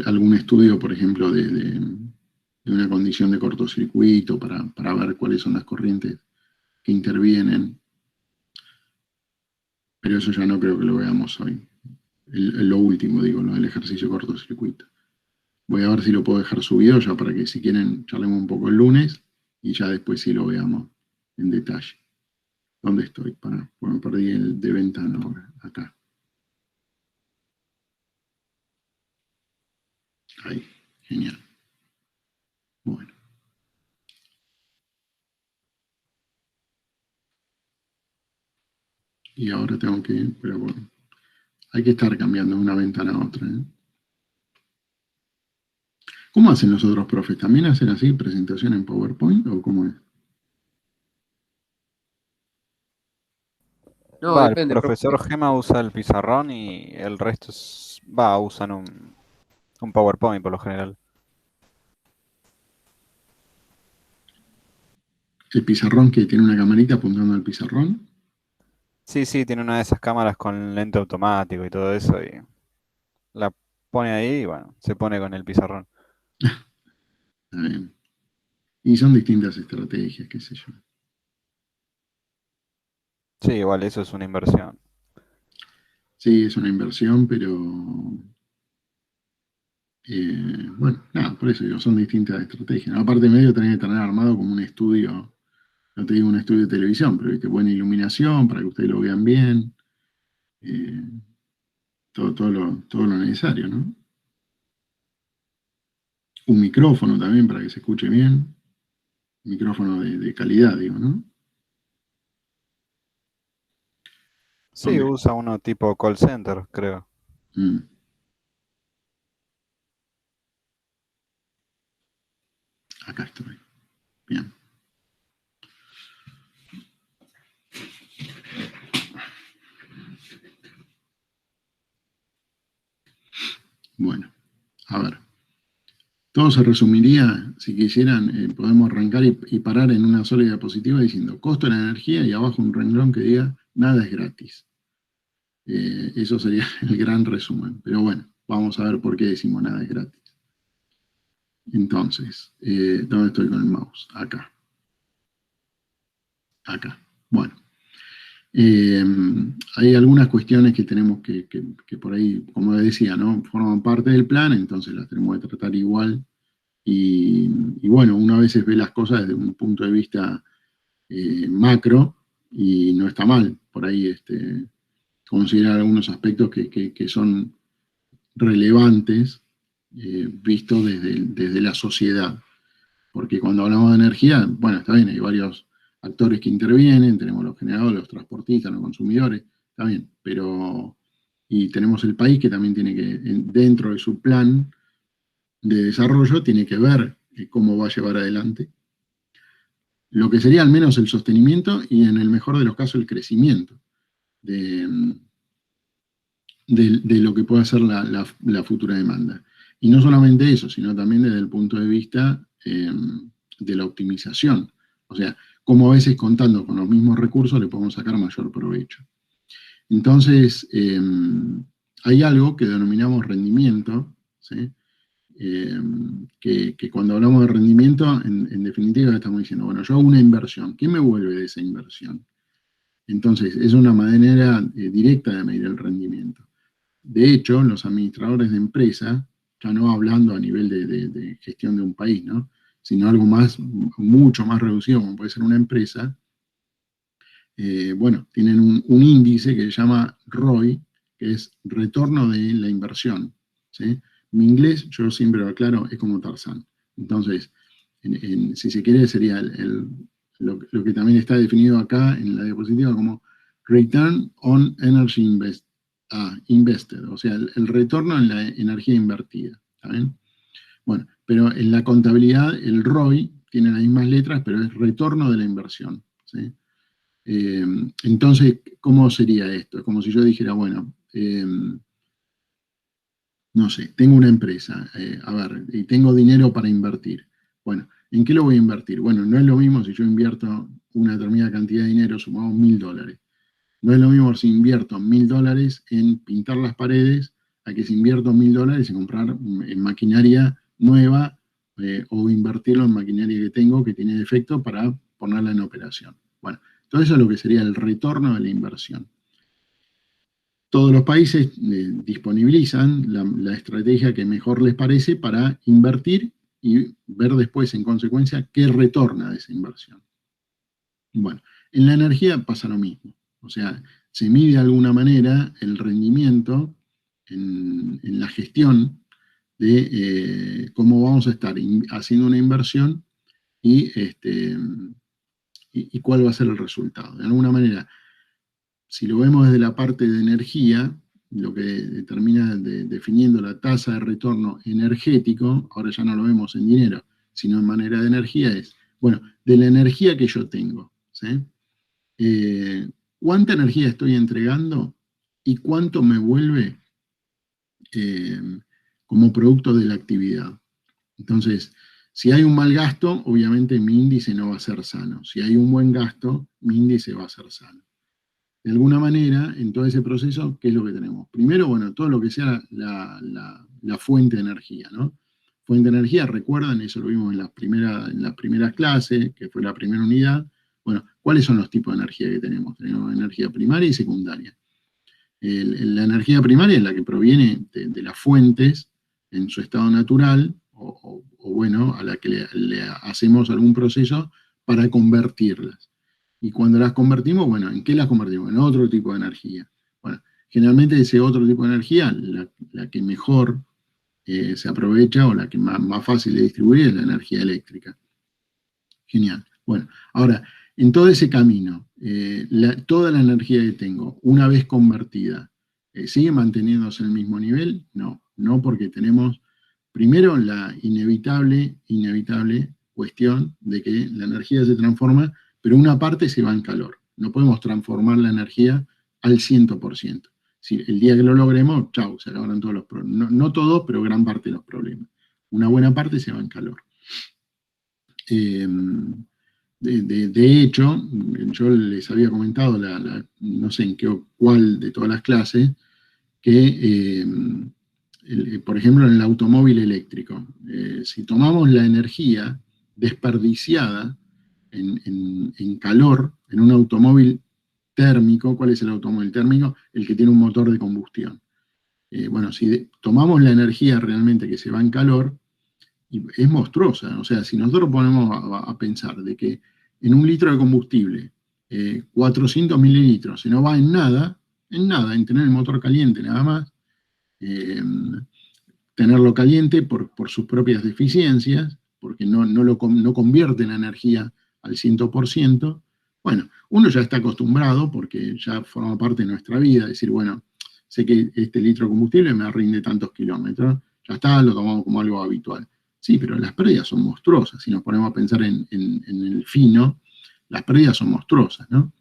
algún estudio, por ejemplo, de una condición de cortocircuito para ver cuáles son las corrientes que intervienen. Pero eso ya no creo que lo veamos hoy. Lo último, digo, lo del ejercicio de cortocircuito. Voy a ver si lo puedo dejar subido ya para que si quieren charlemos un poco el lunes y ya después sí lo veamos en detalle. ¿Dónde estoy? Porque me perdí el de ventana ahora, acá. Ahí, genial. Bueno. Y ahora tengo que, pero bueno, hay que estar cambiando de una ventana a otra, ¿eh? ¿Cómo hacen los otros profes? ¿También hacen así presentación en PowerPoint o cómo es? No, Va, el depende, profe. profesor Gema usa el pizarrón y el resto usan un PowerPoint por lo general. ¿El pizarrón que tiene una camarita apuntando al pizarrón? Sí, tiene una de esas cámaras con lente automático y todo eso y la pone ahí y bueno, se pone con el pizarrón. Está bien. Y son distintas estrategias, qué sé yo. Sí, igual eso es una inversión. Sí, es una inversión, pero bueno, nada, por eso digo, son distintas estrategias. Aparte medio tenés que tener armado como un estudio, no te digo un estudio de televisión, pero ¿viste? Buena iluminación para que ustedes lo vean bien, todo lo necesario, ¿no? Un micrófono también para que se escuche bien, un micrófono de calidad, digo, ¿no? Sí, ¿Dónde? usa uno tipo call center, creo. Acá estoy. Bien. Bueno, a ver. Todo se resumiría, si quisieran, podemos arrancar y parar en una sola diapositiva diciendo costo de la energía y abajo un renglón que diga nada es gratis. Eso sería el gran resumen. Pero bueno, vamos a ver por qué decimos nada es gratis. Entonces, ¿dónde estoy con el mouse? Acá. Acá. Bueno. Hay algunas cuestiones que tenemos que por ahí, como decía, ¿no? Forman parte del plan, entonces las tenemos que tratar igual. Y bueno, uno a veces ve las cosas desde un punto de vista macro y no está mal por ahí considerar algunos aspectos que son relevantes vistos desde la sociedad. Porque cuando hablamos de energía, bueno, está bien, hay varios actores que intervienen, tenemos los generadores, los transportistas, los consumidores, está bien, pero y tenemos el país que también tiene que, dentro de su plan de desarrollo, tiene que ver cómo va a llevar adelante lo que sería al menos el sostenimiento y en el mejor de los casos el crecimiento de lo que pueda ser la futura demanda. Y no solamente eso, sino también desde el punto de vista de la optimización. O sea, cómo a veces contando con los mismos recursos le podemos sacar mayor provecho. Entonces, hay algo que denominamos rendimiento, ¿sí? Que cuando hablamos de rendimiento, en definitiva estamos diciendo, bueno, yo hago una inversión, ¿qué me vuelve de esa inversión? Entonces, es una manera directa de medir el rendimiento. De hecho, los administradores de empresa, ya no hablando a nivel de gestión de un país, ¿no? Sino algo mucho más reducido, como puede ser una empresa, bueno, tienen un índice que se llama ROI, que es retorno de la inversión, ¿sí? Mi inglés, yo siempre lo aclaro, es como Tarzán. Entonces, si se quiere, sería lo que también está definido acá en la diapositiva como Return on Energy Invested, o sea, el retorno en la energía invertida. ¿Está bien? Bueno, pero en la contabilidad el ROI tiene las mismas letras, pero es retorno de la inversión, ¿sí? Entonces, ¿cómo sería esto? Es como si yo dijera, bueno, no sé, tengo una empresa, a ver, y tengo dinero para invertir. Bueno, ¿en qué lo voy a invertir? Bueno, no es lo mismo si yo invierto una determinada cantidad de dinero, sumamos $1000. No es lo mismo si invierto $1000 en pintar las paredes a que si invierto $1000 en comprar maquinaria nueva o invertirlo en maquinaria que tengo que tiene defecto para ponerla en operación. Bueno, todo eso es lo que sería el retorno de la inversión. Todos los países disponibilizan la estrategia que mejor les parece para invertir y ver después, en consecuencia, qué retorna de esa inversión. Bueno, en la energía pasa lo mismo. O sea, se mide de alguna manera el rendimiento en la gestión de cómo vamos a estar haciendo una inversión y cuál va a ser el resultado. De alguna manera, si lo vemos desde la parte de energía, lo que termina definiendo la tasa de retorno energético, ahora ya no lo vemos en dinero, sino en manera de energía, es, bueno, de la energía que yo tengo, ¿sí? ¿Cuánta energía estoy entregando y cuánto me vuelve como producto de la actividad? Entonces, si hay un mal gasto, obviamente mi índice no va a ser sano. Si hay un buen gasto, mi índice va a ser sano. De alguna manera, en todo ese proceso, ¿qué es lo que tenemos? Primero, bueno, todo lo que sea la fuente de energía, ¿no? Fuente de energía, recuerdan, eso lo vimos en las primeras clases, que fue la primera unidad. Bueno, ¿cuáles son los tipos de energía que tenemos? Tenemos energía primaria y secundaria. La energía primaria es la que proviene de las fuentes en su estado natural, o bueno, a la que le hacemos algún proceso para convertirlas. Y cuando las convertimos, bueno, ¿en qué las convertimos? En otro tipo de energía. Bueno, generalmente ese otro tipo de energía, la que mejor se aprovecha o la que más fácil de distribuir es la energía eléctrica. Genial. Bueno, ahora, en todo ese camino, toda la energía que tengo, una vez convertida, ¿sigue manteniéndose el mismo nivel? No, no, porque tenemos primero la inevitable cuestión de que la energía se transforma, pero una parte se va en calor. No podemos transformar la energía al 100%. Si el día que lo logremos, chau, se acabaron todos los problemas. No todos, pero gran parte de los problemas. Una buena parte se va en calor. De hecho, yo les había comentado, no sé en cuál de todas las clases, que, por ejemplo, en el automóvil eléctrico, si tomamos la energía desperdiciada en calor en un automóvil térmico. ¿Cuál es el automóvil térmico? El que tiene un motor de combustión. Bueno, si tomamos la energía realmente que se va en calor, es monstruosa. O sea, si nosotros ponemos a pensar de que en un litro de combustible, 400 mililitros se no va en nada, en tener el motor caliente nada más, tenerlo caliente por sus propias deficiencias, porque no convierte la energía al 100%, bueno, uno ya está acostumbrado, porque ya forma parte de nuestra vida, decir, bueno, sé que este litro de combustible me rinde tantos kilómetros, ya está, lo tomamos como algo habitual. Sí, pero las pérdidas son monstruosas. Si nos ponemos a pensar en el fino, las pérdidas son monstruosas, ¿no?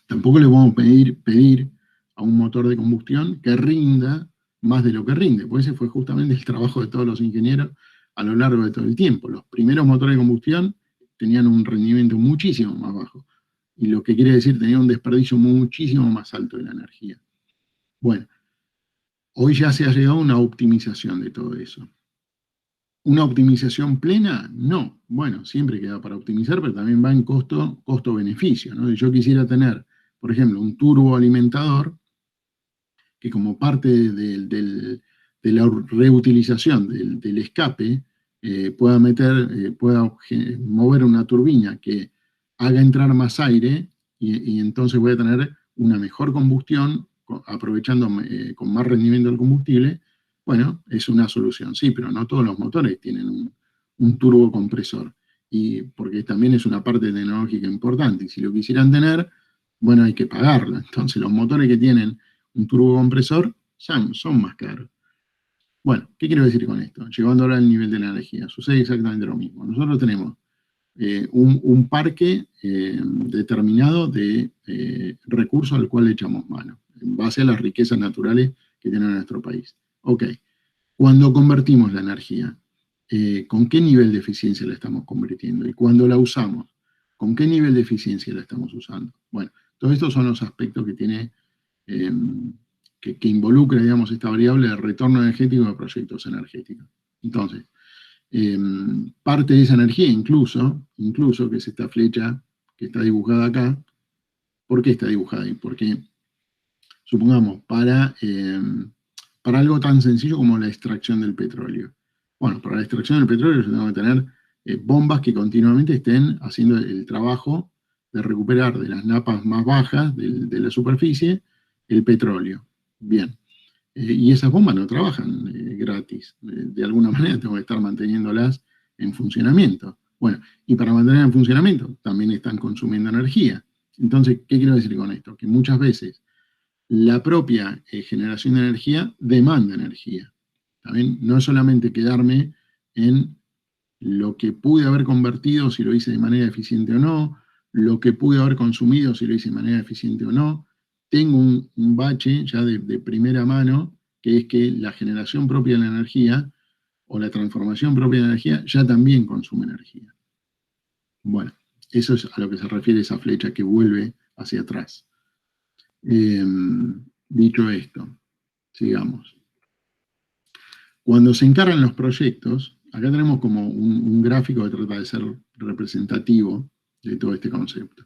Tampoco le podemos pedir a un motor de combustión que rinda más de lo que rinde, porque ese fue justamente el trabajo de todos los ingenieros a lo largo de todo el tiempo. Los primeros motores de combustión tenían un rendimiento muchísimo más bajo, y lo que quiere decir tenían un desperdicio muchísimo más alto de la energía. Bueno, hoy ya se ha llegado a una optimización de todo eso. ¿Una optimización plena? No. Bueno, siempre queda para optimizar, pero también va en costo-beneficio, ¿no? Si yo quisiera tener, por ejemplo, un turboalimentador que como parte de la reutilización del escape pueda mover una turbina que haga entrar más aire y entonces voy a tener una mejor combustión aprovechando con más rendimiento el combustible. Bueno, es una solución, sí, pero no todos los motores tienen un turbocompresor, y porque también es una parte tecnológica importante, y si lo quisieran tener, bueno, hay que pagarlo. Entonces los motores que tienen un turbocompresor son más caros. Bueno, ¿qué quiero decir con esto? Llevando ahora al nivel de la energía, sucede exactamente lo mismo. Nosotros tenemos un parque determinado de recursos al cual le echamos mano, en base a las riquezas naturales que tiene nuestro país. Ok, cuando convertimos la energía, ¿con qué nivel de eficiencia la estamos convirtiendo? Y cuando la usamos, ¿con qué nivel de eficiencia la estamos usando? Bueno, todos estos son los aspectos que tiene, que involucra, digamos, esta variable de retorno energético de proyectos energéticos. Entonces, parte de esa energía, incluso, que es esta flecha que está dibujada acá. ¿Por qué está dibujada ahí? Porque, supongamos, para algo tan sencillo como la extracción del petróleo. Bueno, para la extracción del petróleo yo tengo que tener bombas que continuamente estén haciendo el trabajo de recuperar de las napas más bajas de la superficie el petróleo. Bien. Y esas bombas no trabajan gratis. De alguna manera tengo que estar manteniéndolas en funcionamiento. Bueno, y para mantener en funcionamiento también están consumiendo energía. Entonces, ¿qué quiero decir con esto? Que muchas veces la propia generación de energía demanda energía. ¿También? No es solamente quedarme en lo que pude haber convertido si lo hice de manera eficiente o no, lo que pude haber consumido si lo hice de manera eficiente o no. Tengo un bache ya de primera mano, que es que la generación propia de la energía o la transformación propia de la energía ya también consume energía. Bueno, eso es a lo que se refiere esa flecha que vuelve hacia atrás. Dicho esto, sigamos. Cuando se encargan los proyectos, acá tenemos como un gráfico que trata de ser representativo de todo este concepto.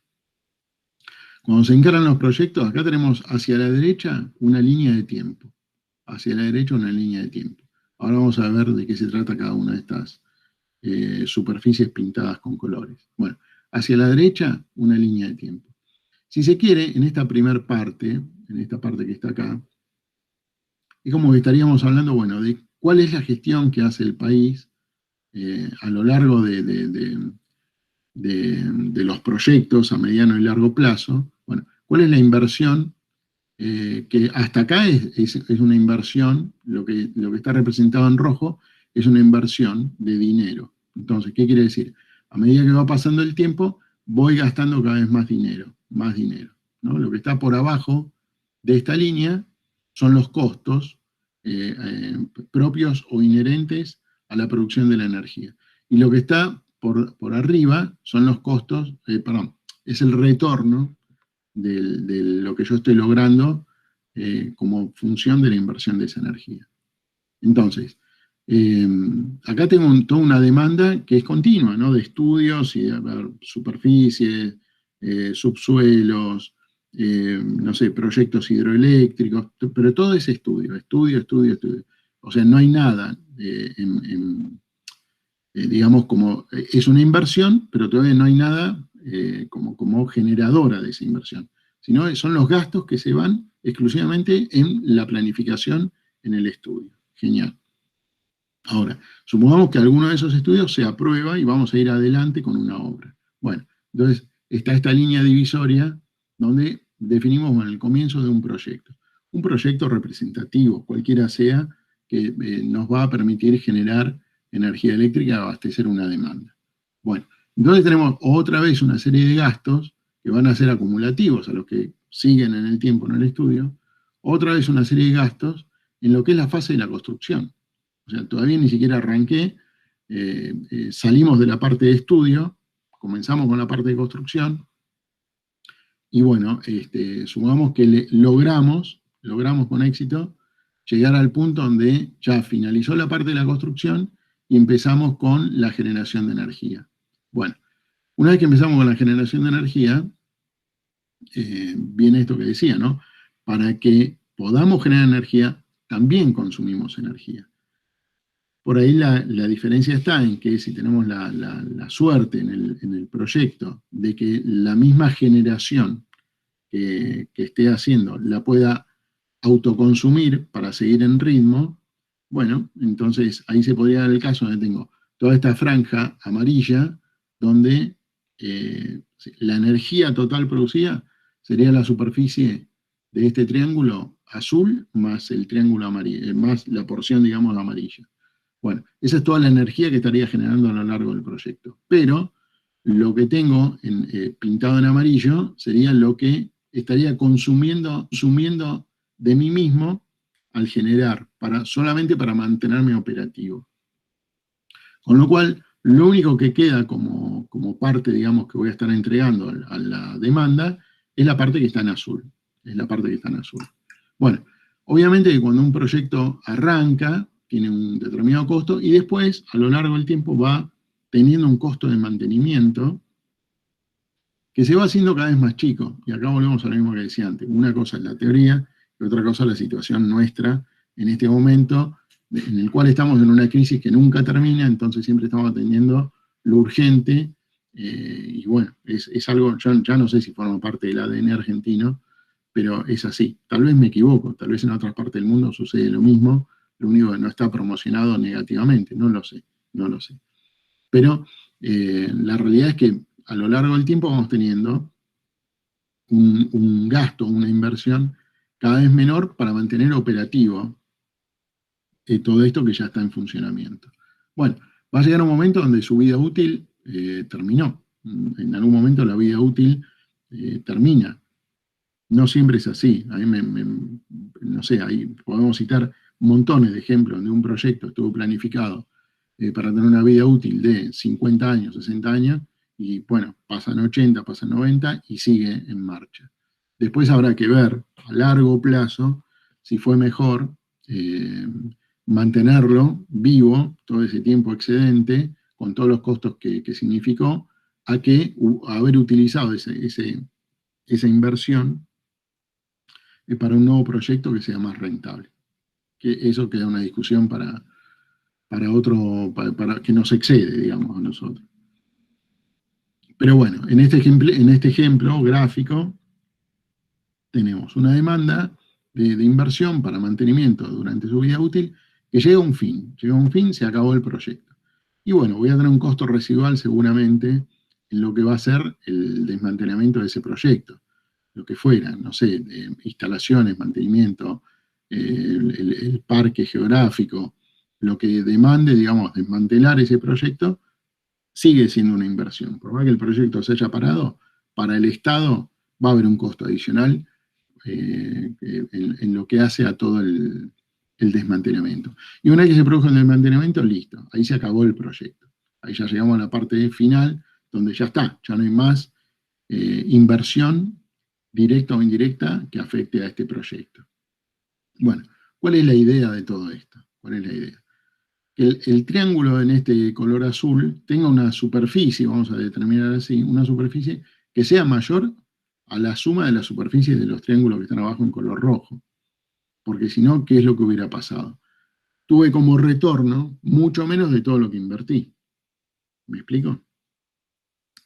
Cuando se encaran los proyectos, acá tenemos hacia la derecha una línea de tiempo. Hacia la derecha una línea de tiempo. Ahora vamos a ver de qué se trata cada una de estas superficies pintadas con colores. Bueno, hacia la derecha una línea de tiempo. Si se quiere, en esta primera parte, en esta parte que está acá, es como que estaríamos hablando, bueno, de cuál es la gestión que hace el país a lo largo de los proyectos a mediano y largo plazo. Bueno, ¿cuál es la inversión? Que hasta acá es una inversión, lo que está representado en rojo es una inversión de dinero. Entonces, ¿qué quiere decir? A medida que va pasando el tiempo, voy gastando cada vez más dinero, ¿no? Lo que está por abajo de esta línea son los costos propios o inherentes a la producción de la energía. Y lo que está por arriba son los costos, es el retorno de lo que yo estoy logrando como función de la inversión de esa energía. Entonces, acá tengo toda una demanda que es continua, ¿no? De estudios y de superficies, subsuelos, no sé, proyectos hidroeléctricos, pero todo es estudio. O sea, no hay nada, digamos, es una inversión, pero todavía no hay nada como generadora de esa inversión, sino son los gastos que se van exclusivamente en la planificación, en el estudio. Genial. Ahora, supongamos que alguno de esos estudios se aprueba y vamos a ir adelante con una obra. Bueno, entonces está esta línea divisoria donde definimos, bueno, el comienzo de un proyecto. Un proyecto representativo, cualquiera sea, que nos va a permitir generar energía eléctrica y abastecer una demanda. Bueno, entonces tenemos otra vez una serie de gastos que van a ser acumulativos a los que siguen en el tiempo en el estudio, otra vez una serie de gastos en lo que es la fase de la construcción. O sea, todavía ni siquiera arranqué, salimos de la parte de estudio, comenzamos con la parte de construcción, y bueno, supongamos que logramos con éxito llegar al punto donde ya finalizó la parte de la construcción y empezamos con la generación de energía. Bueno, una vez que empezamos con la generación de energía, viene esto que decía, ¿no? Para que podamos generar energía, también consumimos energía. Por ahí la diferencia está en que si tenemos la suerte en el proyecto de que la misma generación que esté haciendo la pueda autoconsumir para seguir en ritmo, bueno, entonces ahí se podría dar el caso donde tengo toda esta franja amarilla, donde la energía total producida sería la superficie de este triángulo azul más el triángulo amarillo, más la porción, digamos, amarilla. Bueno, esa es toda la energía que estaría generando a lo largo del proyecto. Pero lo que tengo pintado en amarillo sería lo que estaría consumiendo de mí mismo al generar, solamente para mantenerme operativo. Con lo cual, lo único que queda como parte, digamos, que voy a estar entregando a la demanda, es la parte que está en azul. Es la parte que está en azul. Bueno, obviamente que cuando un proyecto arranca, tiene un determinado costo, y después, a lo largo del tiempo, va teniendo un costo de mantenimiento que se va haciendo cada vez más chico. Y acá volvemos a lo mismo que decía antes. Una cosa es la teoría, y otra cosa es la situación nuestra en este momento, en el cual estamos en una crisis que nunca termina, entonces siempre estamos atendiendo lo urgente, y bueno, es algo, ya no sé si forma parte del ADN argentino, pero es así. Tal vez me equivoco, tal vez en otras partes del mundo sucede lo mismo, lo único que no está promocionado negativamente, no lo sé. Pero la realidad es que a lo largo del tiempo vamos teniendo un gasto, una inversión cada vez menor para mantener operativo todo esto que ya está en funcionamiento. Bueno, va a llegar un momento donde su vida útil terminó. En algún momento la vida útil termina. No siempre es así. A mí no sé, ahí podemos citar montones de ejemplos donde un proyecto estuvo planificado para tener una vida útil de 50 años, 60 años, y bueno, pasan 80, pasan 90 y sigue en marcha. Después habrá que ver a largo plazo si fue mejor mantenerlo vivo todo ese tiempo excedente, con todos los costos que significó, a que haber utilizado esa inversión para un nuevo proyecto que sea más rentable. Que eso queda una discusión para que nos excede, digamos, a nosotros. Pero bueno, en este ejemplo gráfico tenemos una demanda de inversión para mantenimiento durante su vida útil que llega a un fin, se acabó el proyecto. Y bueno, voy a tener un costo residual seguramente en lo que va a ser el desmantelamiento de ese proyecto. Lo que fuera, no sé, instalaciones, mantenimiento, el parque geográfico, lo que demande, digamos, desmantelar ese proyecto, sigue siendo una inversión. Por más que el proyecto se haya parado, para el Estado va a haber un costo adicional en lo que hace a todo el desmantelamiento. Y una vez que se produjo el desmantelamiento, listo, ahí se acabó el proyecto. Ahí ya llegamos a la parte final, donde ya está, ya no hay más inversión directa o indirecta que afecte a este proyecto. Bueno, ¿cuál es la idea de todo esto? ¿Cuál es la idea? Que el triángulo en este color azul tenga una superficie, vamos a determinar así, una superficie que sea mayor a la suma de las superficies de los triángulos que están abajo en color rojo. Porque si no, ¿qué es lo que hubiera pasado? Tuve como retorno mucho menos de todo lo que invertí. ¿Me explico?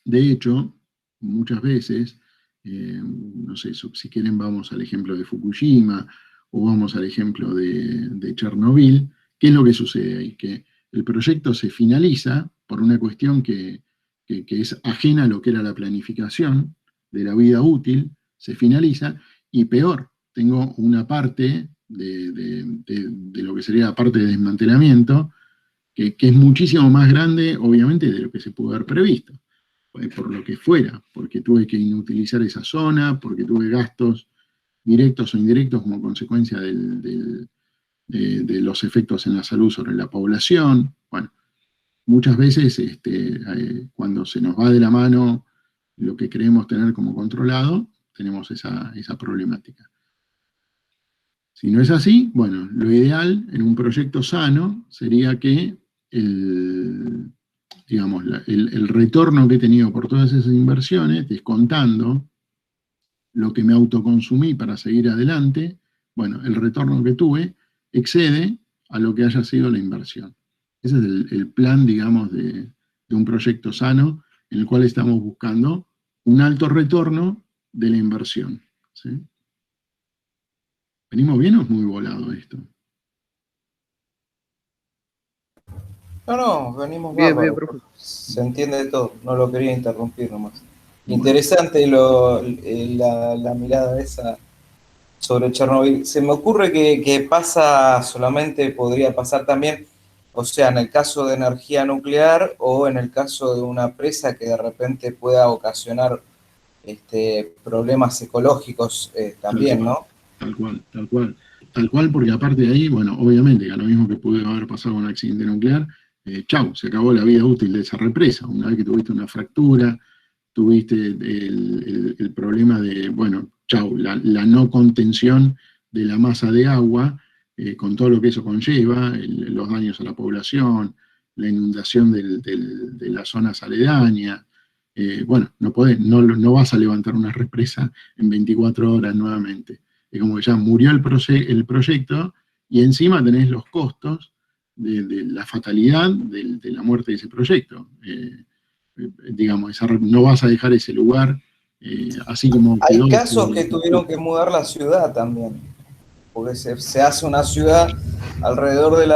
De hecho, muchas veces, no sé, si quieren vamos al ejemplo de Fukushima o vamos al ejemplo de Chernobyl, ¿qué es lo que sucede ahí? Que el proyecto se finaliza por una cuestión que es ajena a lo que era la planificación de la vida útil, se finaliza, y peor, tengo una parte de lo que sería la parte de desmantelamiento, que es muchísimo más grande, obviamente, de lo que se pudo haber previsto, por lo que fuera, porque tuve que inutilizar esa zona, porque tuve gastos directos o indirectos como consecuencia de los efectos en la salud sobre la población. Bueno, muchas veces cuando se nos va de la mano lo que creemos tener como controlado, tenemos esa problemática. Si no es así, bueno, lo ideal en un proyecto sano sería que digamos, el retorno que he tenido por todas esas inversiones, descontando lo que me autoconsumí para seguir adelante, bueno, el retorno que tuve excede a lo que haya sido la inversión. Ese es el plan, digamos, de un proyecto sano, en el cual estamos buscando un alto retorno de la inversión. ¿Sí? ¿Venimos bien o es muy volado esto? No, venimos Bien, bárbaro. bien, profe. Se entiende todo, no lo quería interrumpir nomás. Interesante la mirada esa sobre Chernobyl. Se me ocurre que pasa, solamente podría pasar también, o sea, en el caso de energía nuclear o en el caso de una presa que de repente pueda ocasionar problemas ecológicos también, ¿no? Tal cual, tal cual. Tal cual, porque aparte de ahí, bueno, obviamente, que a lo mismo que pudo haber pasado con un accidente nuclear, chau, se acabó la vida útil de esa represa. Una vez que tuviste una fractura, tuviste el problema de, bueno, chau, la no contención de la masa de agua, con todo lo que eso conlleva, los daños a la población, la inundación de las zonas aledañas. Bueno, no vas a levantar una represa en 24 horas nuevamente. Es como que ya murió el proyecto y encima tenés los costos de la fatalidad de la muerte de ese proyecto. Digamos, no vas a dejar ese lugar así como quedó. Hay casos que tuvieron que mudar la ciudad también, porque se hace una ciudad alrededor de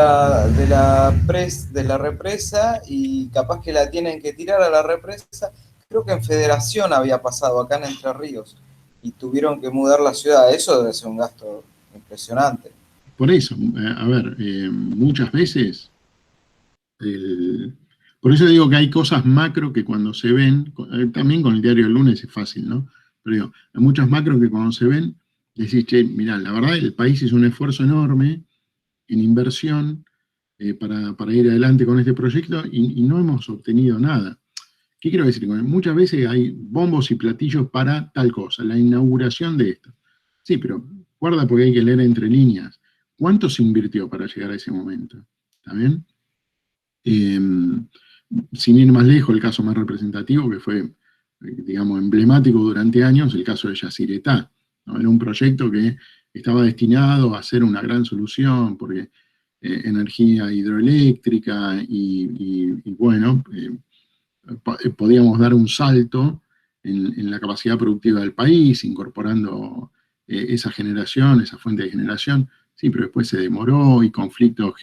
la represa y capaz que la tienen que tirar a la represa. Creo que en Federación había pasado, acá en Entre Ríos, y tuvieron que mudar la ciudad. Eso debe ser un gasto impresionante. Por eso, a ver, muchas veces, por eso digo que hay cosas macro que cuando se ven, también con el diario del lunes es fácil, ¿no? Pero digo, hay muchas macro que cuando se ven, decís, che, mirá, la verdad el país hizo un esfuerzo enorme en inversión para ir adelante con este proyecto y no hemos obtenido nada. ¿Qué quiero decir? Muchas veces hay bombos y platillos para tal cosa, la inauguración de esto. Sí, pero guarda porque hay que leer entre líneas. ¿Cuánto se invirtió para llegar a ese momento? ¿Está bien? Sin ir más lejos, el caso más representativo, que fue, digamos, emblemático durante años, el caso de Yacyretá, ¿no? Era un proyecto que estaba destinado a ser una gran solución, porque energía hidroeléctrica y bueno, podíamos dar un salto en la capacidad productiva del país, incorporando esa generación, esa fuente de generación. Sí, pero después se demoró y conflictos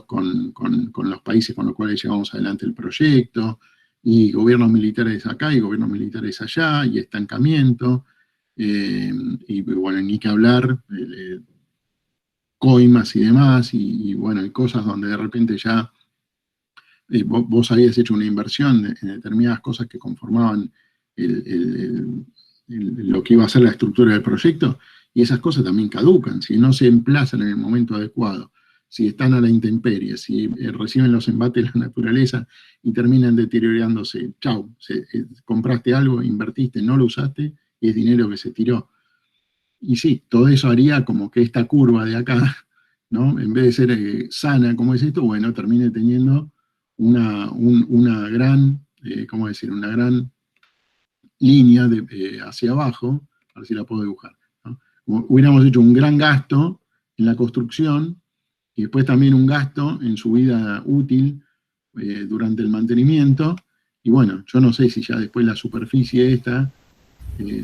con los países con los cuales llevamos adelante el proyecto, y gobiernos militares acá y gobiernos militares allá, y estancamiento, y bueno, ni que hablar, coimas y demás, y bueno, hay cosas donde de repente ya vos habías hecho una inversión en determinadas cosas que conformaban lo que iba a ser la estructura del proyecto, y esas cosas también caducan, si no se emplazan en el momento adecuado, si están a la intemperie, si reciben los embates de la naturaleza y terminan deteriorándose. Chau, compraste algo, invertiste, no lo usaste, y es dinero que se tiró. Y sí, todo eso haría como que esta curva de acá, ¿no? En vez de ser sana como es esto, bueno, termine teniendo una gran, ¿cómo decir? Una gran línea hacia abajo, a ver si la puedo dibujar, ¿no? Como hubiéramos hecho un gran gasto en la construcción, y después también un gasto en su vida útil durante el mantenimiento, y bueno, yo no sé si ya después la superficie esta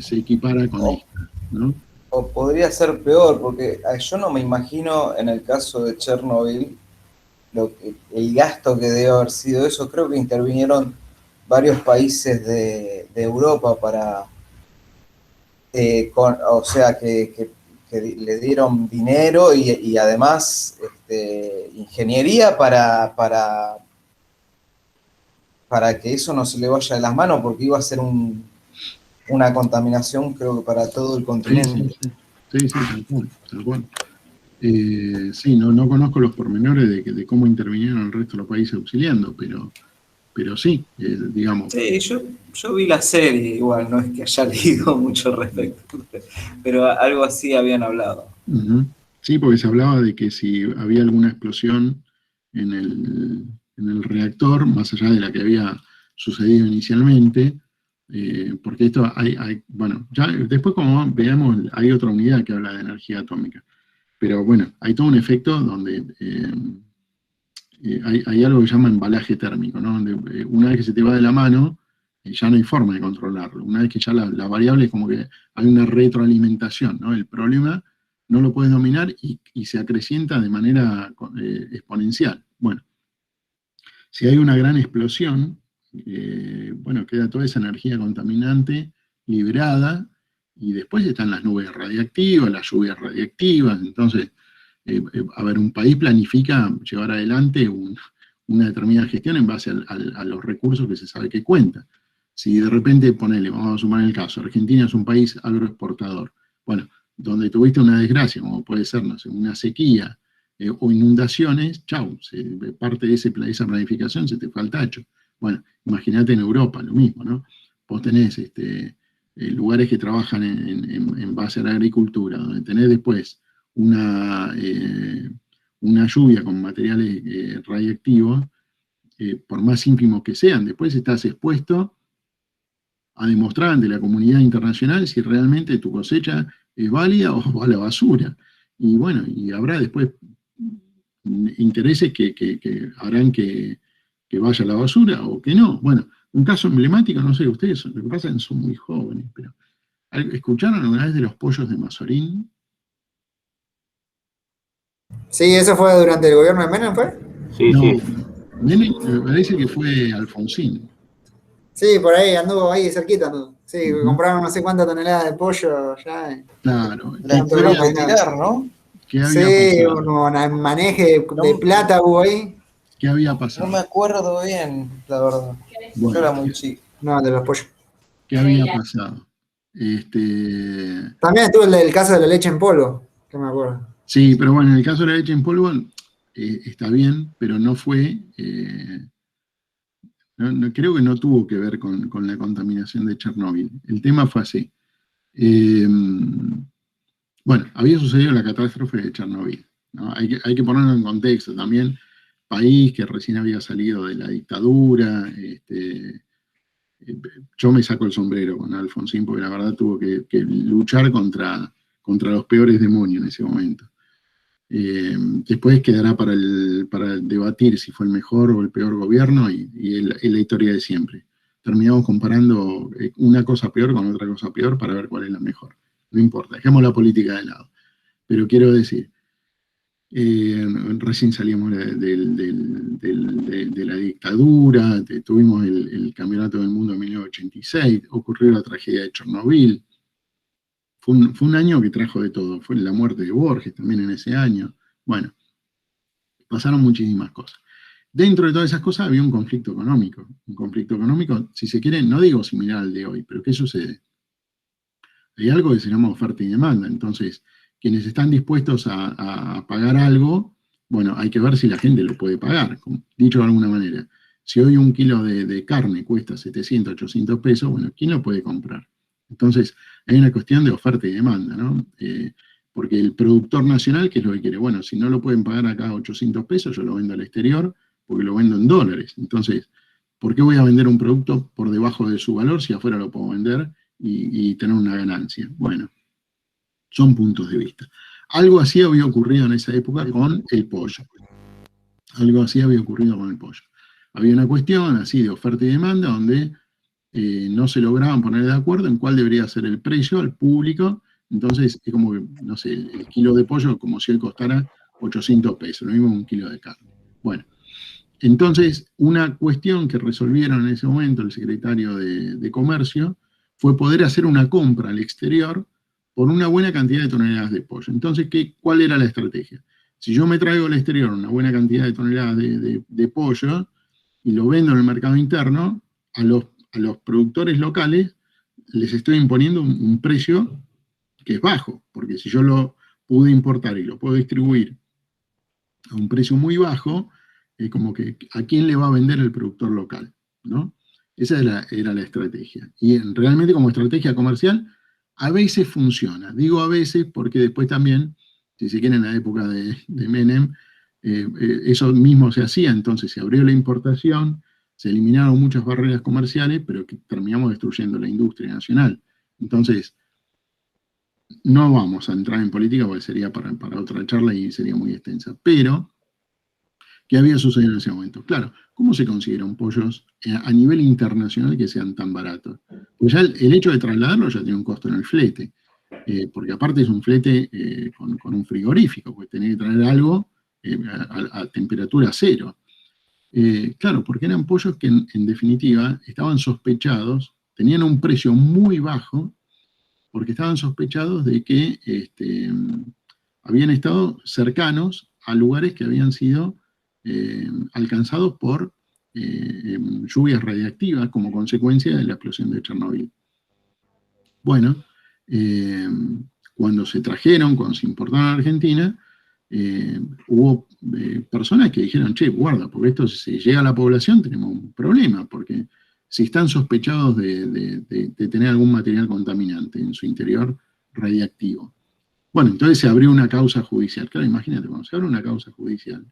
se equipara con esta, ¿no? O podría ser peor, porque yo no me imagino en el caso de Chernobyl el gasto que debe haber sido eso. Creo que intervinieron varios países de Europa para, o sea, que le dieron dinero y además ingeniería para que eso no se le vaya de las manos, porque iba a ser una contaminación, creo que para todo el continente. Sí, tal cual. Sí, no conozco los pormenores de cómo intervinieron el resto de los países auxiliando, pero sí, digamos. Sí, yo vi la serie, igual, no es que haya leído mucho al respecto, pero algo así habían hablado. Sí, porque se hablaba de que si había alguna explosión en el reactor, más allá de la que había sucedido inicialmente, porque esto bueno, ya después como veamos, hay otra unidad que habla de energía atómica. Pero bueno, hay todo un efecto donde hay algo que se llama embalaje térmico, ¿no? Donde una vez que se te va de la mano, ya no hay forma de controlarlo. Una vez que ya la variable es como que hay una retroalimentación, ¿no? El problema no lo puedes dominar y se acrecienta de manera exponencial. Bueno, si hay una gran explosión, bueno, queda toda esa energía contaminante liberada, y después están las nubes radiactivas, las lluvias radiactivas. Entonces, a ver, un país planifica llevar adelante una determinada gestión en base a los recursos que se sabe que cuenta. Si de repente, vamos a sumar el caso, Argentina es un país agroexportador, bueno, donde tuviste una desgracia, como puede ser, no sé, una sequía o inundaciones, chau, parte de esa planificación se te fue al tacho. Bueno, imagínate en Europa, lo mismo, ¿no? Vos tenés lugares que trabajan en base a la agricultura, donde tenés después una lluvia con materiales radiactivos, por más ínfimos que sean, después estás expuesto a demostrar ante la comunidad internacional si realmente tu cosecha es válida o va a la basura. Y bueno, y habrá después intereses que harán que vaya a la basura o que no. Bueno, un caso emblemático, no sé, ustedes, lo que pasa es que son muy jóvenes, pero ¿escucharon alguna vez de los pollos de Mazorín? Sí, eso fue durante el gobierno de Menem, ¿fue? Sí, No, sí. Menem, me parece que fue Alfonsín. Sí, por ahí anduvo ahí cerquita. Sí, compraron no sé cuántas toneladas de pollo ya. Claro. La tuvieron que tirar, ¿no? ¿Qué había pasado? Un maneje de plata hubo ahí. ¿Qué había pasado? No me acuerdo bien, la verdad. Bueno, yo era muy chico. No, de los pollos. ¿Qué había pasado? También estuvo el caso de la leche en polvo, que me acuerdo. Sí, pero bueno, en el caso de la leche en polvo está bien, pero no fue, creo que no tuvo que ver con la contaminación de Chernóbil. El tema fue así. Bueno, había sucedido la catástrofe de Chernóbil, ¿no? Hay que ponerlo en contexto también. País que recién había salido de la dictadura. Yo me saco el sombrero con Alfonsín porque la verdad tuvo que luchar contra los peores demonios en ese momento. Después quedará para debatir si fue el mejor o el peor gobierno y es la historia de siempre. Terminamos comparando una cosa peor con otra cosa peor para ver cuál es la mejor. No importa, dejemos la política de lado. Pero quiero decir, recién salimos de la dictadura, tuvimos el Campeonato del Mundo en 1986, ocurrió la tragedia de Chernobyl. Fue un año que trajo de todo. Fue la muerte de Borges también en ese año. Bueno, pasaron muchísimas cosas. Dentro de todas esas cosas había un conflicto económico. Un conflicto económico, si se quiere, no digo similar al de hoy, pero ¿qué sucede? Hay algo que se llama oferta y demanda. Entonces, quienes están dispuestos a pagar algo, bueno, hay que ver si la gente lo puede pagar. Dicho de alguna manera, si hoy un kilo de carne cuesta 700, 800 pesos, bueno, ¿quién lo puede comprar? Entonces, hay una cuestión de oferta y demanda, ¿no? Porque el productor nacional, ¿qué es lo que quiere? Bueno, si no lo pueden pagar acá 800 pesos, yo lo vendo al exterior porque lo vendo en dólares. Entonces, ¿Por qué voy a vender un producto por debajo de su valor si afuera lo puedo vender y tener una ganancia? Bueno, son puntos de vista. Algo así había ocurrido en esa época con el pollo. Algo así había ocurrido con el pollo. Había una cuestión así de oferta y demanda donde no se lograban poner de acuerdo en cuál debería ser el precio al público. Entonces es como que, no sé, el kilo de pollo como si él costara 800 pesos, lo mismo que un kilo de carne. Bueno, entonces una cuestión que resolvieron en ese momento el secretario de Comercio fue poder hacer una compra al exterior por una buena cantidad de toneladas de pollo. Entonces, ¿cuál era la estrategia? Si yo me traigo al exterior una buena cantidad de toneladas de pollo y lo vendo en el mercado interno, a los productores locales les estoy imponiendo un precio que es bajo, porque si yo lo pude importar y lo puedo distribuir a un precio muy bajo, como que ¿a quién le va a vender el productor local? ¿No? Esa era la estrategia. Y realmente como estrategia comercial, a veces funciona. Digo a veces porque después también, si se quiere en la época de Menem, eso mismo se hacía, entonces se abrió la importación, se eliminaron muchas barreras comerciales, pero que terminamos destruyendo la industria nacional. Entonces, no vamos a entrar en política porque sería para otra charla y sería muy extensa, pero ¿qué había sucedido en ese momento? Claro, ¿cómo se consiguieron pollos a nivel internacional que sean tan baratos? Pues ya el hecho de trasladarlo ya tiene un costo en el flete, porque aparte es un flete con un frigorífico, pues tenés que traer algo a temperatura cero. Claro, porque eran pollos que en definitiva estaban sospechados, tenían un precio muy bajo, porque estaban sospechados de que habían estado cercanos a lugares que habían sido alcanzados por lluvias radiactivas como consecuencia de la explosión de Chernobyl. Bueno, cuando se trajeron, cuando se importaron a Argentina, hubo personas que dijeron, che, guarda, porque esto si llega a la población tenemos un problema, porque si están sospechados de tener algún material contaminante en su interior radiactivo. Bueno, entonces se abrió una causa judicial. Claro, imagínate, cuando se abre una causa judicial,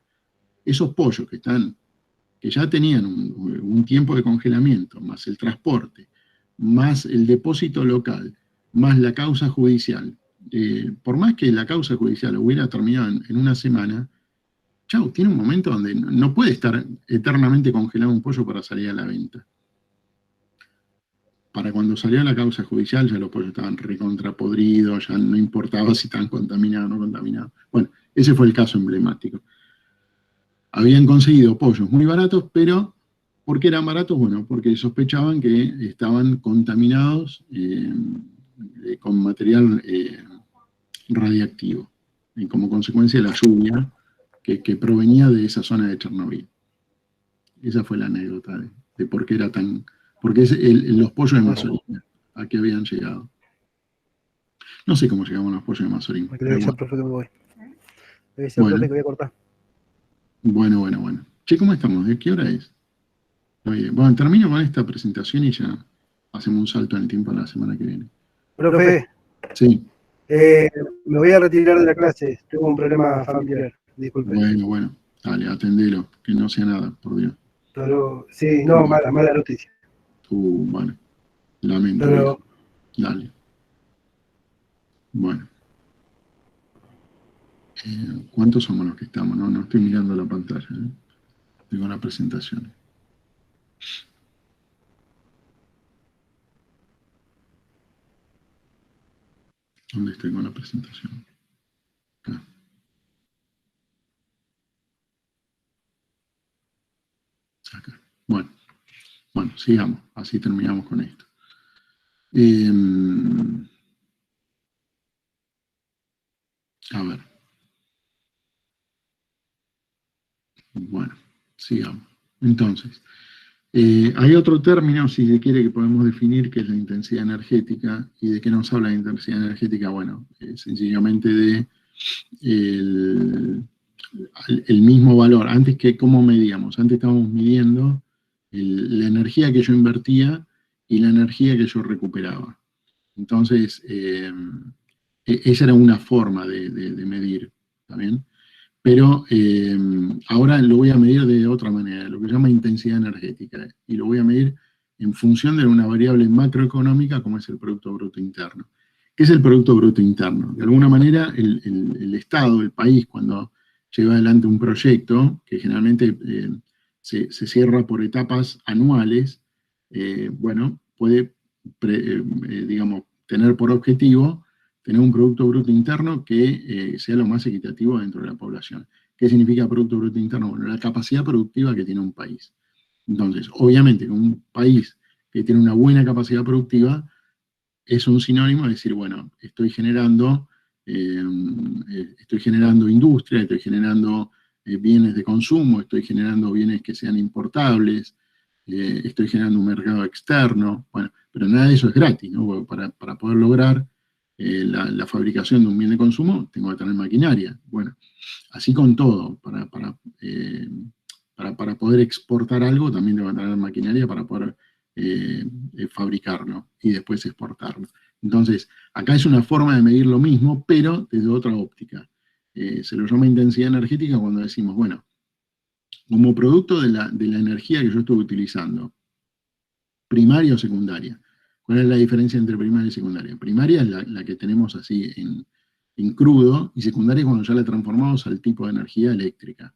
esos pollos que ya tenían un tiempo de congelamiento, más el transporte, más el depósito local, más la causa judicial, por más que la causa judicial hubiera terminado en una semana, chau, tiene un momento donde no puede estar eternamente congelado un pollo para salir a la venta. Para cuando salió la causa judicial ya los pollos estaban recontrapodridos, ya no importaba si estaban contaminados o no contaminados. Bueno, ese fue el caso emblemático. Habían conseguido pollos muy baratos, pero ¿por qué eran baratos? Bueno, porque sospechaban que estaban contaminados con material radiactivo, y como consecuencia de la lluvia que provenía de esa zona de Chernobyl. Esa fue la anécdota de por qué era tan... Porque los pollos de Mazorín, a qué habían llegado. No sé cómo llegaban los pollos de Mazorín. Bueno. Che, ¿cómo estamos? ¿De qué hora es? Bueno, termino con esta presentación y ya hacemos un salto en el tiempo la semana que viene. Profe, sí. Me voy a retirar de la clase. Tengo un problema familiar. Disculpe. Bueno. Dale, atendelo. Que no sea nada, por Dios. Pero, sí, no, mala noticia. Bueno. Lamento. Pero, dale. Bueno. ¿Cuántos somos los que estamos? No estoy mirando la pantalla. Tengo la presentación. ¿Dónde estoy con la presentación? Acá. Acá. Bueno, sigamos. Así terminamos con esto. A ver. Bueno, sigamos. Entonces, hay otro término, si se quiere, que podemos definir, que es la intensidad energética. ¿Y de qué nos habla la intensidad energética? Bueno, sencillamente de el mismo valor. Antes, ¿cómo medíamos? Antes estábamos midiendo la energía que yo invertía y la energía que yo recuperaba. Entonces, esa era una forma de medir, ¿está bien? Pero ahora lo voy a medir de otra manera, lo que se llama intensidad energética, y lo voy a medir en función de una variable macroeconómica como es el Producto Bruto Interno. ¿Qué es el Producto Bruto Interno? De alguna manera, el Estado, el país, cuando lleva adelante un proyecto, que generalmente se cierra por etapas anuales, bueno, puede, digamos, tener por objetivo tener un Producto Bruto Interno que sea lo más equitativo dentro de la población. ¿Qué significa Producto Bruto Interno? Bueno, la capacidad productiva que tiene un país. Entonces, obviamente, con un país que tiene una buena capacidad productiva, es un sinónimo de decir, bueno, estoy generando industria, estoy generando bienes de consumo, estoy generando bienes que sean importables, estoy generando un mercado externo, bueno, pero nada de eso es gratis, ¿no? Para poder lograr la fabricación de un bien de consumo, tengo que tener maquinaria. Bueno, así con todo, para poder exportar algo, también tengo que tener maquinaria para poder fabricarlo y después exportarlo. Entonces, acá es una forma de medir lo mismo, pero desde otra óptica. Se lo llama intensidad energética cuando decimos, bueno, como producto de la energía que yo estoy utilizando, primaria o secundaria. ¿Cuál es la diferencia entre primaria y secundaria? Primaria es la que tenemos así en crudo, y secundaria es cuando ya la transformamos al tipo de energía eléctrica.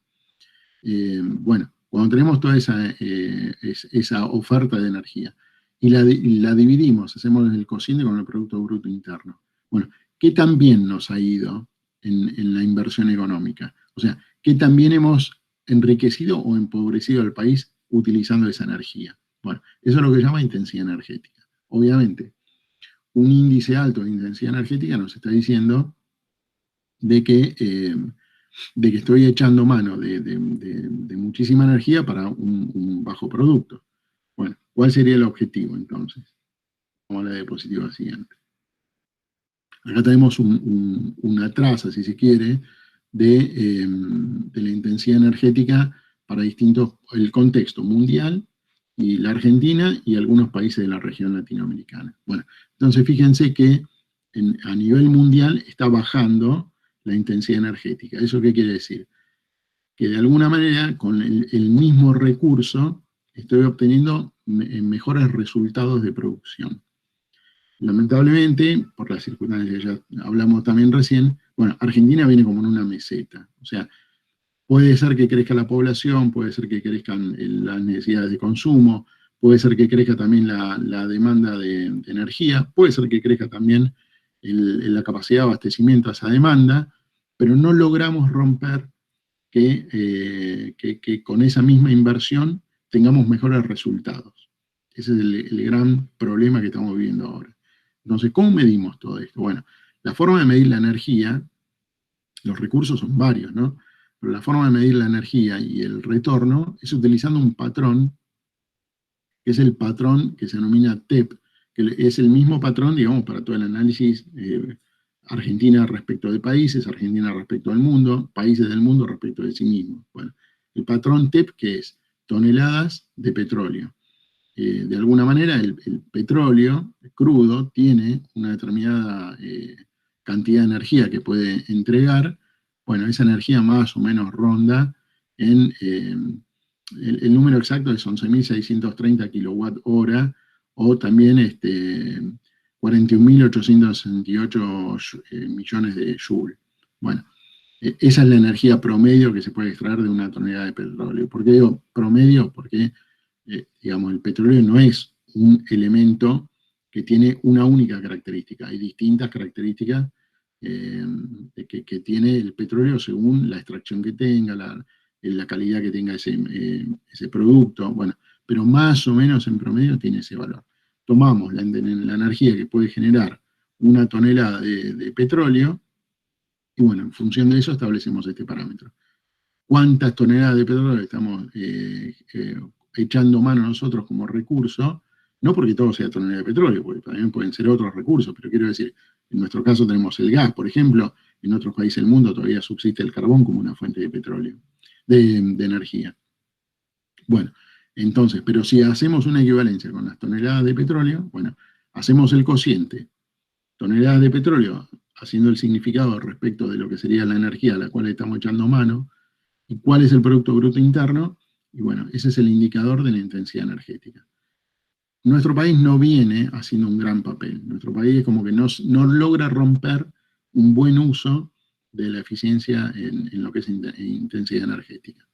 Bueno, cuando tenemos toda esa oferta de energía y la dividimos, hacemos el cociente con el Producto Bruto Interno. Bueno, ¿qué tan bien nos ha ido en la inversión económica? O sea, ¿qué tan bien hemos enriquecido o empobrecido al país utilizando esa energía? Bueno, eso es lo que se llama intensidad energética. Obviamente, un índice alto de intensidad energética nos está diciendo de que estoy echando mano de muchísima energía para un bajo producto. Bueno, ¿cuál sería el objetivo entonces? Vamos a la diapositiva siguiente. Acá tenemos una traza, si se quiere, de la intensidad energética para el contexto mundial, y la Argentina y algunos países de la región latinoamericana. Bueno, entonces fíjense que a nivel mundial está bajando la intensidad energética. ¿Eso qué quiere decir? Que de alguna manera, con el mismo recurso, estoy obteniendo mejores resultados de producción. Lamentablemente, por las circunstancias que ya hablamos también recién, bueno, Argentina viene como en una meseta. O sea, puede ser que crezca la población, puede ser que crezcan las necesidades de consumo, puede ser que crezca también la demanda de energía, puede ser que crezca también la capacidad de abastecimiento a esa demanda, pero no logramos romper que con esa misma inversión tengamos mejores resultados. Ese es el gran problema que estamos viviendo ahora. Entonces, ¿cómo medimos todo esto? Bueno, la forma de medir la energía, los recursos son varios, ¿no? Pero la forma de medir la energía y el retorno es utilizando un patrón, que es el patrón que se denomina TEP, que es el mismo patrón, digamos, para todo el análisis Argentina respecto de países, Argentina respecto al mundo, países del mundo respecto de sí mismos. Bueno, el patrón TEP, que es toneladas de petróleo. De alguna manera, el petróleo crudo tiene una determinada cantidad de energía que puede entregar. Bueno, esa energía más o menos ronda en el número exacto es 11.630 kWh, o también 41.868 millones de joule. Bueno, esa es la energía promedio que se puede extraer de una tonelada de petróleo. ¿Por qué digo promedio? Porque, digamos, el petróleo no es un elemento que tiene una única característica. Hay distintas características que tiene el petróleo según la extracción que tenga, la calidad que tenga ese producto. Bueno, pero más o menos en promedio tiene ese valor. Tomamos la energía que puede generar una tonelada de petróleo, y bueno, en función de eso establecemos este parámetro. ¿Cuántas toneladas de petróleo estamos echando mano nosotros como recurso? No porque todo sea tonelada de petróleo, porque también pueden ser otros recursos, pero quiero decir, en nuestro caso tenemos el gas, por ejemplo, en otros países del mundo todavía subsiste el carbón como una fuente de petróleo, de energía. Bueno, entonces, pero si hacemos una equivalencia con las toneladas de petróleo, bueno, hacemos el cociente, toneladas de petróleo haciendo el significado respecto de lo que sería la energía a la cual estamos echando mano, y cuál es el Producto Bruto Interno, y bueno, ese es el indicador de la intensidad energética. Nuestro país no viene haciendo un gran papel. Nuestro país es como que no logra romper un buen uso de la eficiencia en lo que es intensidad energética.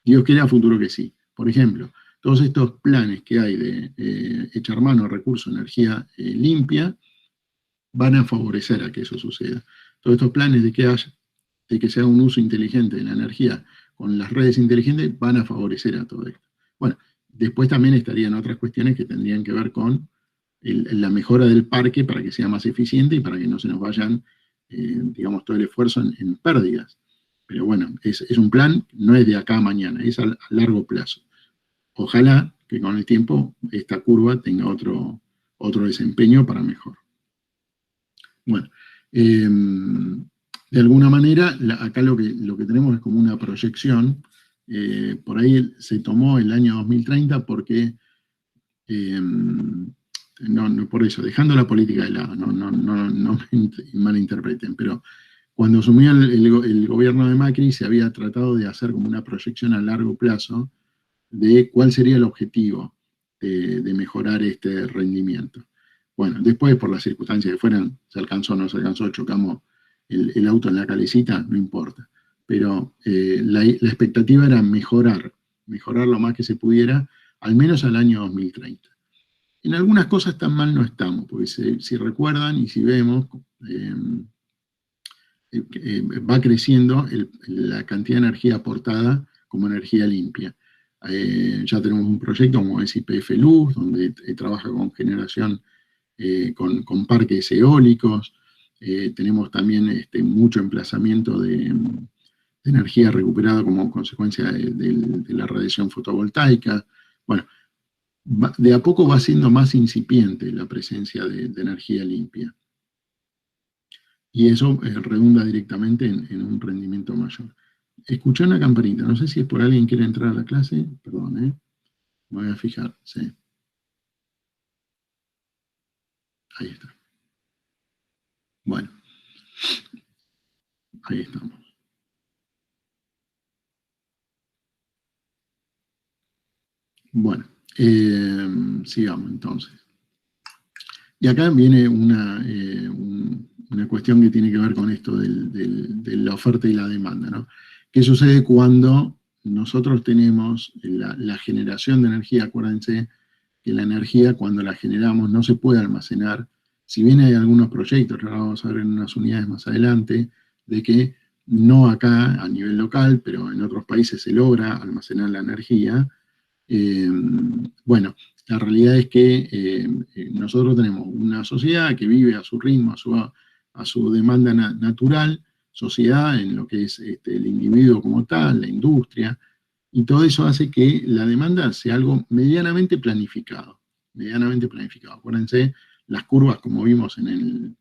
Dios quiere a futuro que sí. Por ejemplo, todos estos planes que hay de echar mano a recursos de energía limpia van a favorecer a que eso suceda. Todos estos planes de que se haga un uso inteligente de la energía con las redes inteligentes van a favorecer a todo esto. Bueno, después también estarían otras cuestiones que tendrían que ver con la mejora del parque para que sea más eficiente y para que no se nos vayan, digamos, todo el esfuerzo en pérdidas. Pero bueno, es un plan, no es de acá a mañana, es a largo plazo. Ojalá que con el tiempo esta curva tenga otro desempeño para mejor. Bueno, de alguna manera, acá lo que tenemos es como una proyección. Por ahí se tomó el año 2030 porque, no por eso, dejando la política de lado, no me malinterpreten, pero cuando asumió el gobierno de Macri se había tratado de hacer como una proyección a largo plazo de cuál sería el objetivo de mejorar este rendimiento. Bueno, después por las circunstancias que fueran, se alcanzó o no se alcanzó, chocamos el auto en la calecita, no importa. Pero la expectativa era mejorar lo más que se pudiera, al menos al año 2030. En algunas cosas tan mal no estamos, porque si recuerdan y si vemos, va creciendo la cantidad de energía aportada como energía limpia. Ya tenemos un proyecto como es YPF Luz, donde trabaja con generación, con parques eólicos. Tenemos también mucho emplazamiento de energía recuperada como consecuencia de la radiación fotovoltaica. Bueno, de a poco va siendo más incipiente la presencia de energía limpia. Y eso redunda directamente en un rendimiento mayor. Escuché una campanita, no sé si es por alguien que quiere entrar a la clase, perdón, me voy a fijar, sí. Ahí está. Bueno, ahí estamos. Bueno, sigamos entonces. Y acá viene una cuestión que tiene que ver con esto de la oferta y la demanda, ¿no? ¿Qué sucede cuando nosotros tenemos la generación de energía? Acuérdense que la energía, cuando la generamos, no se puede almacenar. Si bien hay algunos proyectos, ahora vamos a ver en unas unidades más adelante, de que no acá a nivel local, pero en otros países se logra almacenar la energía. Bueno, la realidad es que nosotros tenemos una sociedad que vive a su ritmo, a su demanda natural, sociedad en lo que es el individuo como tal, la industria, y todo eso hace que la demanda sea algo medianamente planificado. Acuérdense las curvas como vimos en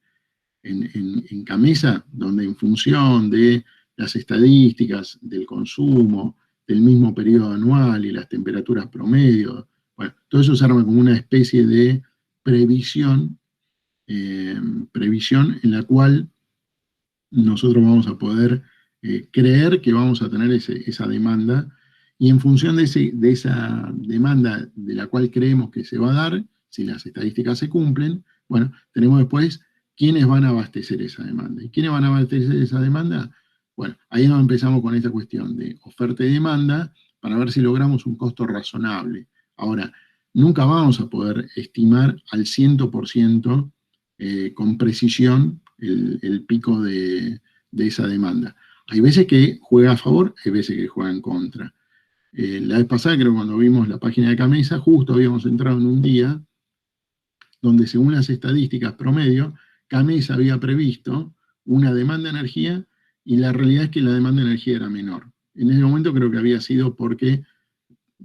Camesa, donde en función de las estadísticas del consumo, del mismo periodo anual y las temperaturas promedio, bueno, todo eso se arma como una especie de previsión en la cual nosotros vamos a poder creer que vamos a tener esa demanda, y en función de esa demanda de la cual creemos que se va a dar, si las estadísticas se cumplen, bueno, tenemos después quiénes van a abastecer esa demanda. ¿Y quiénes van a abastecer esa demanda? Bueno, ahí nos empezamos con esta cuestión de oferta y demanda para ver si logramos un costo razonable. Ahora, nunca vamos a poder estimar al 100% con precisión el pico de esa demanda. Hay veces que juega a favor, hay veces que juega en contra. La vez pasada, creo que cuando vimos la página de Camesa, justo habíamos entrado en un día donde, según las estadísticas promedio, Camesa había previsto una demanda de energía y la realidad es que la demanda de energía era menor. En ese momento creo que había sido porque,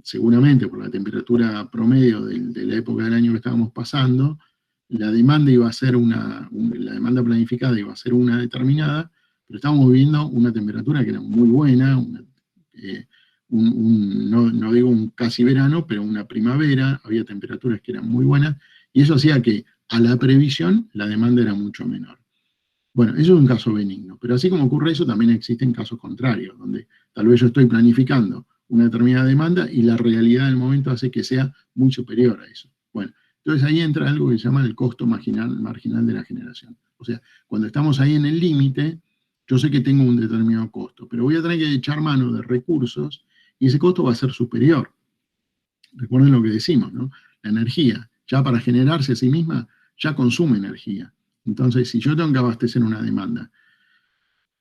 seguramente por la temperatura promedio de la época del año que estábamos pasando, la demanda iba a ser la demanda planificada iba a ser una determinada, pero estábamos viviendo una temperatura que era muy buena, no digo un casi verano, pero una primavera, había temperaturas que eran muy buenas, y eso hacía que a la previsión la demanda era mucho menor. Bueno, eso es un caso benigno, pero así como ocurre eso, también existen casos contrarios, donde tal vez yo estoy planificando una determinada demanda y la realidad del momento hace que sea muy superior a eso. Bueno, entonces ahí entra algo que se llama el costo marginal de la generación. O sea, cuando estamos ahí en el límite, yo sé que tengo un determinado costo, pero voy a tener que echar mano de recursos y ese costo va a ser superior. Recuerden lo que decimos, ¿no? La energía, ya para generarse a sí misma, ya consume energía. Entonces, si yo tengo que abastecer una demanda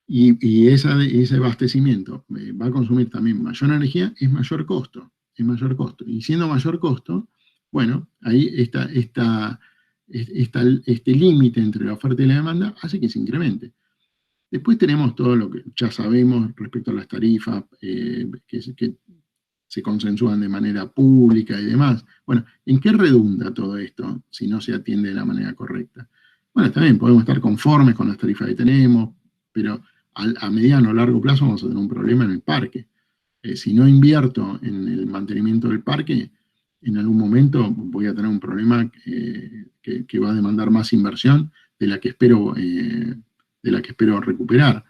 y ese abastecimiento va a consumir también mayor energía, es mayor costo, es mayor costo. Y siendo mayor costo, bueno, ahí este límite entre la oferta y la demanda hace que se incremente. Después tenemos todo lo que ya sabemos respecto a las tarifas que se consensúan de manera pública y demás. Bueno, ¿en qué redunda todo esto si no se atiende de la manera correcta? Bueno, también podemos estar conformes con las tarifas que tenemos, pero a mediano o largo plazo vamos a tener un problema en el parque. Si no invierto en el mantenimiento del parque, en algún momento voy a tener un problema que va a demandar más inversión de la que espero recuperar.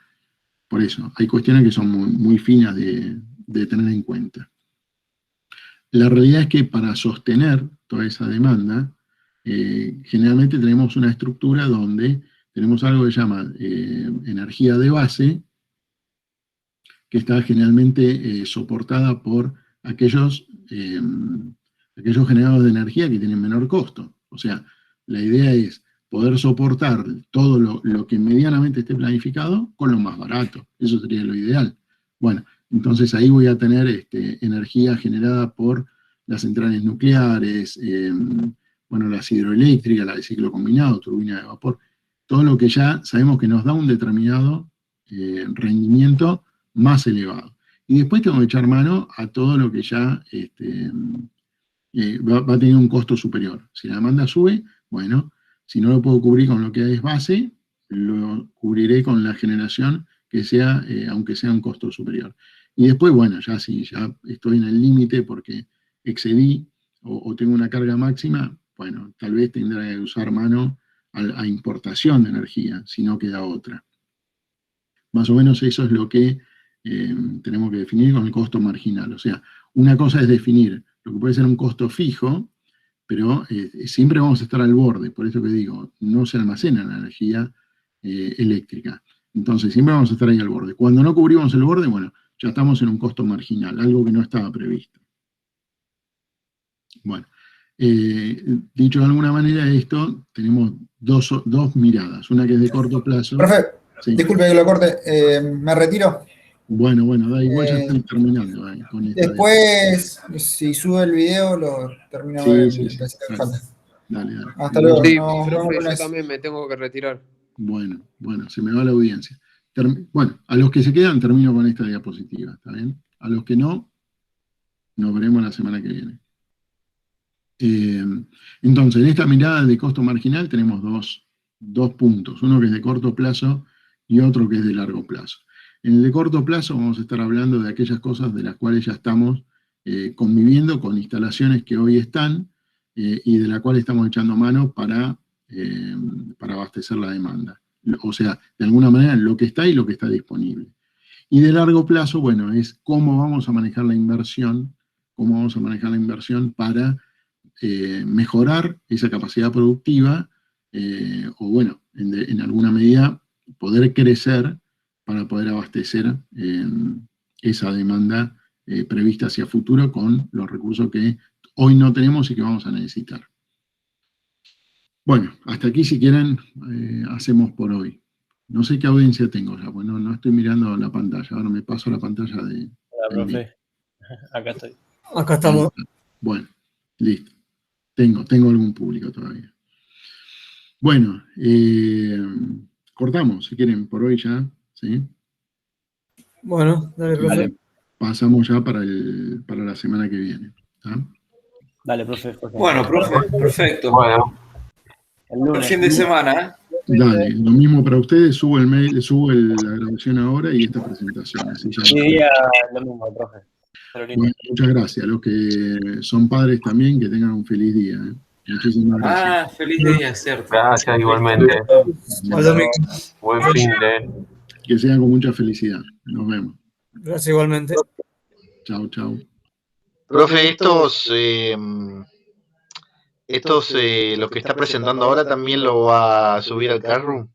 Por eso, hay cuestiones que son muy, muy finas de tener en cuenta. La realidad es que para sostener toda esa demanda, generalmente tenemos una estructura donde tenemos algo que se llama energía de base, que está generalmente soportada por aquellos generadores de energía que tienen menor costo. O sea, la idea es poder soportar todo lo que medianamente esté planificado con lo más barato. Eso sería lo ideal. Bueno, entonces ahí voy a tener energía generada por las centrales nucleares, bueno, las hidroeléctricas, la de ciclo combinado, turbina de vapor, todo lo que ya sabemos que nos da un determinado rendimiento más elevado. Y después tengo que echar mano a todo lo que ya va a tener un costo superior. Si la demanda sube, bueno, si no lo puedo cubrir con lo que es base, lo cubriré con la generación que sea, aunque sea un costo superior. Y después, bueno, ya si ya estoy en el límite porque excedí o tengo una carga máxima, bueno, tal vez tendrá que usar mano a importación de energía, si no queda otra. Más o menos eso es lo que tenemos que definir con el costo marginal. O sea, una cosa es definir lo que puede ser un costo fijo, pero siempre vamos a estar al borde, por eso que digo, no se almacena la energía eléctrica. Entonces, siempre vamos a estar ahí al borde. Cuando no cubrimos el borde, bueno, ya estamos en un costo marginal, algo que no estaba previsto. Bueno, dicho de alguna manera esto, tenemos dos miradas, una que es de corto plazo. Profe, sí. Disculpe que lo corte, me retiro. Bueno, da igual, ya están terminando con esta. Después, si sube el video, lo termino sí. falta. Dale. Hasta luego. Sí, profe, yo también me tengo que retirar. Bueno, se me va la audiencia. Bueno, a los que se quedan termino con esta diapositiva, ¿está bien? A los que no, nos veremos la semana que viene. Entonces, en esta mirada de costo marginal tenemos dos puntos, uno que es de corto plazo y otro que es de largo plazo. En el de corto plazo vamos a estar hablando de aquellas cosas de las cuales ya estamos conviviendo con instalaciones que hoy están y de las cuales estamos echando mano para abastecer la demanda. O sea, de alguna manera lo que está y lo que está disponible. Y de largo plazo, bueno, es cómo vamos a manejar la inversión, para mejorar esa capacidad productiva o bueno, en alguna medida poder crecer para poder abastecer esa demanda prevista hacia futuro con los recursos que hoy no tenemos y que vamos a necesitar. Bueno, hasta aquí si quieren hacemos por hoy. No sé qué audiencia tengo ya, pues no estoy mirando la pantalla, ahora me paso a la pantalla de... Hola, profe. Acá estoy. Acá estamos. Bueno, listo. Tengo algún público todavía. Bueno, cortamos, si quieren, por hoy ya, ¿sí? Bueno, dale, profe. Dale. Pasamos ya para la semana que viene. ¿Tá? Dale, profe. Bueno, profe, perfecto. Bueno, El lunes. Buen fin de semana, ¿eh? Dale, lo mismo para ustedes, subo el mail, subo la grabación ahora y esta presentación. Así ya Sí, día lo mismo, profe. bueno, muchas gracias. A los que son padres también, que tengan un feliz día. Muchísimas gracias. Ah, feliz día, cierto. Gracias, igualmente. Buen fin de. Que sea con mucha felicidad. Nos vemos. Gracias igualmente. Chau, chau. Profe, los que está presentando ahora también lo va a subir al Classroom.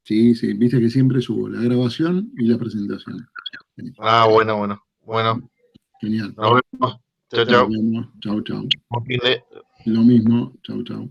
Sí, sí, viste que siempre subo la grabación y la presentación. Ah, bueno. Genial. Nos vemos. Chau, chau. Nos vemos. Chau, chau. Buen fin de. Lo mismo. Chau, chau.